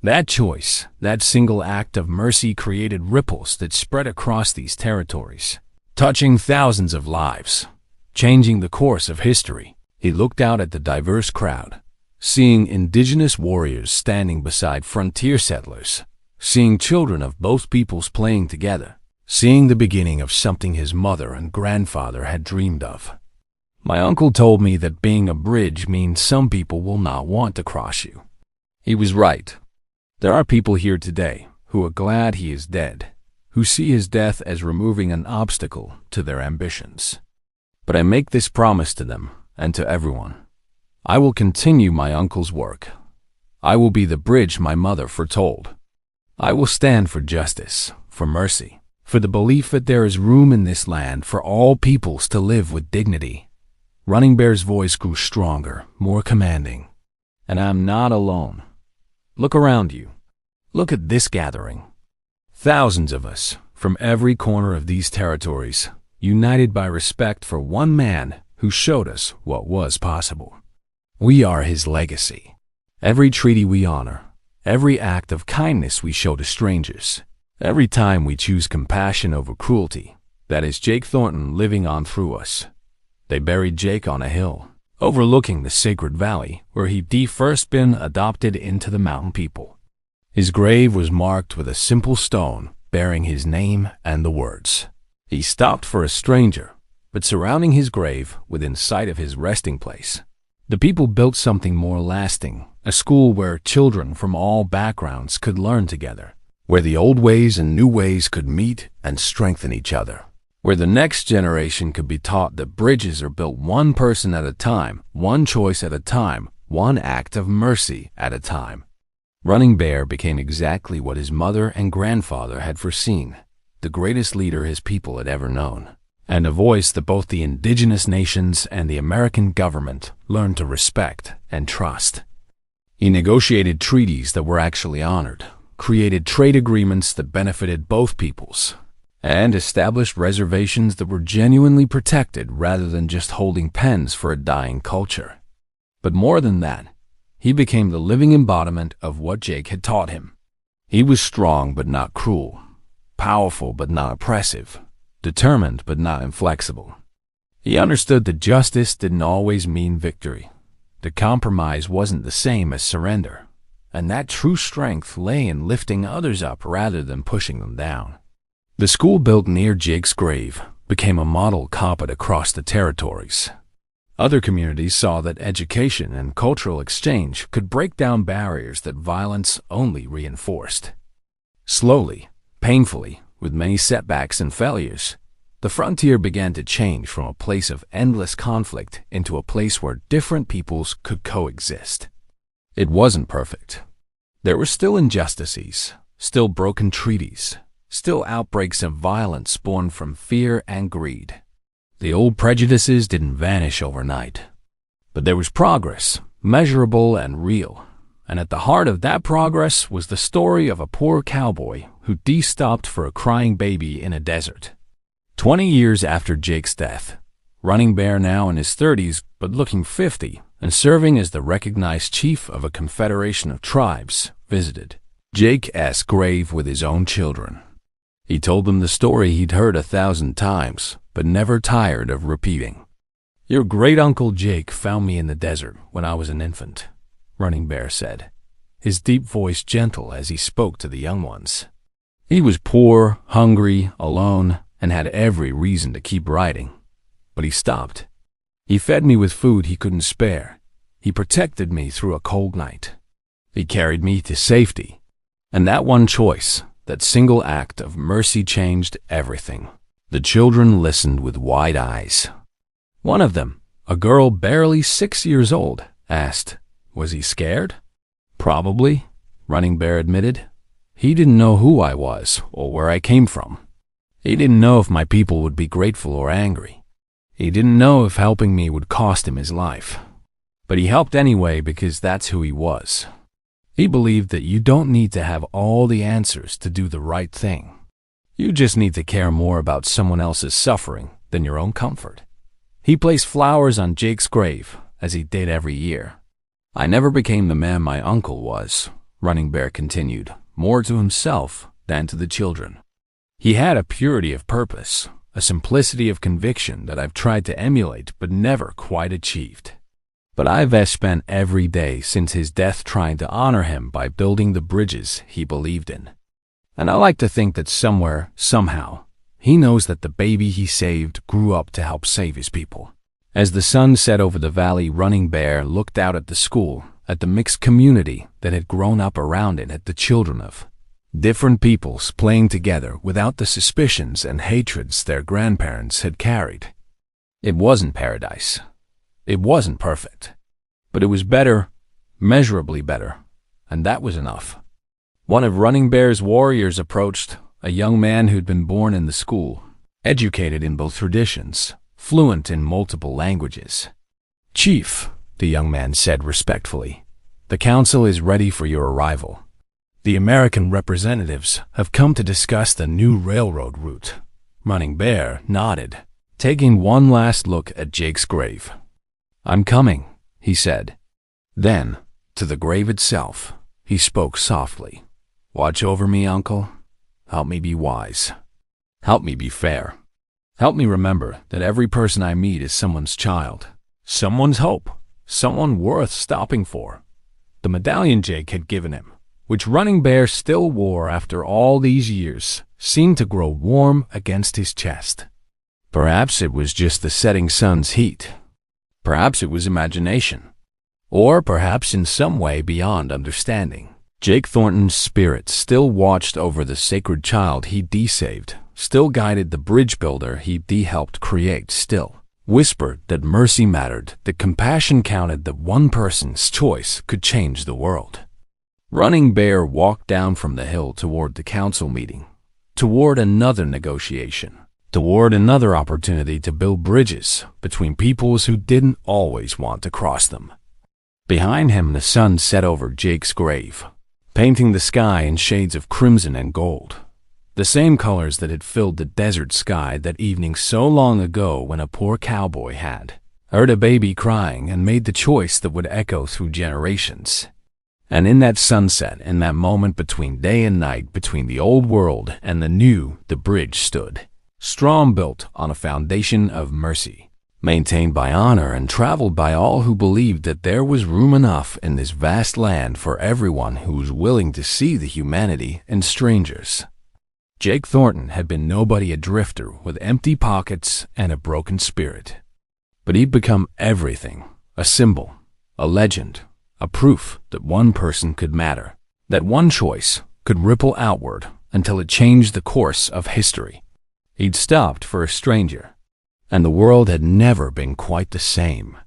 That choice, that single act of mercy created ripples that spread across these territories, touching thousands of lives, changing the course of history. He looked out at the diverse crowd, seeing indigenous warriors standing beside frontier settlers, seeing children of both peoples playing together, seeing the beginning of something his mother and grandfather had dreamed of. My uncle told me that being a bridge means some people will not want to cross you. He was right. There are people here today who are glad he is dead, who see his death as removing an obstacle to their ambitions. But I make this promise to them and to everyone. I will continue my uncle's work. I will be the bridge my mother foretold. I will stand for justice, for mercy, for the belief that there is room in this land for all peoples to live with dignity. Running Bear's voice grew stronger, more commanding. And I'm not alone. Look around you. Look at this gathering. Thousands of us, from every corner of these territories, united by respect for one man who showed us what was possible. We are his legacy. Every treaty we honor, every act of kindness we show to strangers, every time we choose compassion over cruelty, that is Jake Thornton living on through us. They buried Jake on a hill, overlooking the sacred valley where he'd first been adopted into the mountain people. His grave was marked with a simple stone bearing his name and the words. He stopped for a stranger, but surrounding his grave, within sight of his resting place, the people built something more lasting, a school where children from all backgrounds could learn together, where the old ways and new ways could meet and strengthen each other, where the next generation could be taught that bridges are built one person at a time, one choice at a time, one act of mercy at a time. Running Bear became exactly what his mother and grandfather had foreseen, the greatest leader his people had ever known, and a voice that both the indigenous nations and the American government learned to respect and trust. He negotiated treaties that were actually honored, created trade agreements that benefited both peoples, and established reservations that were genuinely protected rather than just holding pens for a dying culture. But more than that, he became the living embodiment of what Jake had taught him. He was strong but not cruel, powerful but not oppressive, determined but not inflexible. He understood that justice didn't always mean victory. The compromise wasn't the same as surrender, and that true strength lay in lifting others up rather than pushing them down. The school built near Jake's grave became a model copied across the territories. Other communities saw that education and cultural exchange could break down barriers that violence only reinforced. Slowly, painfully, with many setbacks and failures, the frontier began to change from a place of endless conflict into a place where different peoples could coexist. It wasn't perfect. There were still injustices, still broken treaties, still outbreaks of violence born from fear and greed. The old prejudices didn't vanish overnight. But there was progress, measurable and real. And at the heart of that progress was the story of a poor cowboy who stopped for a crying baby in a desert. 20 years after Jake's death, Running Bear, now in his 30s but looking 50 and serving as the recognized chief of a confederation of tribes, visited Jake's grave with his own children. He told them the story he'd heard 1,000 times, but never tired of repeating. "Your great-uncle Jake found me in the desert when I was an infant," Running Bear said, his deep voice gentle as he spoke to the young ones. He was poor, hungry, alone, and had every reason to keep riding. But he stopped. He fed me with food he couldn't spare. He protected me through a cold night. He carried me to safety. And that one choice, that single act of mercy, changed everything. The children listened with wide eyes. One of them, a girl barely 6 years old, asked, "Was he scared?" "Probably," Running Bear admitted. "He didn't know who I was or where I came from. He didn't know if my people would be grateful or angry. He didn't know if helping me would cost him his life. But he helped anyway because that's who he was. He believed that you don't need to have all the answers to do the right thing. You just need to care more about someone else's suffering than your own comfort. He placed flowers on Jake's grave, as he did every year. I never became the man my uncle was, Running Bear continued, more to himself than to the children. He had a purity of purpose, a simplicity of conviction that I've tried to emulate but never quite achieved. But I've spent every day since his death trying to honor him by building the bridges he believed in. And I like to think that somewhere, somehow, he knows that the baby he saved grew up to help save his people. As the sun set over the valley, Running Bear looked out at the school, at the mixed community that had grown up around it, at the children of different peoples playing together without the suspicions and hatreds their grandparents had carried. It wasn't paradise. It wasn't perfect. But it was better, measurably better, and that was enough. One of Running Bear's warriors approached, a young man who'd been born in the school, educated in both traditions, fluent in multiple languages. "Chief," the young man said respectfully, "the council is ready for your arrival. The American representatives have come to discuss the new railroad route." Running Bear nodded, taking one last look at Jake's grave. "I'm coming," he said. Then, to the grave itself, he spoke softly. "Watch over me, Uncle. Help me be wise. Help me be fair. Help me remember that every person I meet is someone's child, someone's hope, someone worth stopping for." The medallion Jake had given him, which Running Bear still wore after all these years, seemed to grow warm against his chest. Perhaps it was just the setting sun's heat. Perhaps it was imagination. Or perhaps in some way beyond understanding. Jake Thornton's spirit still watched over the sacred child he'd de-saved, still guided the bridge builder he'd de-helped create, still whispered that mercy mattered, that compassion counted, that one person's choice could change the world. Running Bear walked down from the hill toward the council meeting, toward another negotiation, toward another opportunity to build bridges between peoples who didn't always want to cross them. Behind him, the sun set over Jake's grave, painting the sky in shades of crimson and gold, the same colors that had filled the desert sky that evening so long ago when a poor cowboy had heard a baby crying and made the choice that would echo through generations. And in that sunset, in that moment between day and night, between the old world and the new, the bridge stood, strong, built on a foundation of mercy, maintained by honor and traveled by all who believed that there was room enough in this vast land for everyone who was willing to see the humanity in strangers. Jake Thornton had been nobody, a drifter with empty pockets and a broken spirit. But he'd become everything, a symbol, a legend, a proof that one person could matter, that one choice could ripple outward until it changed the course of history. He'd stopped for a stranger, and the world had never been quite the same.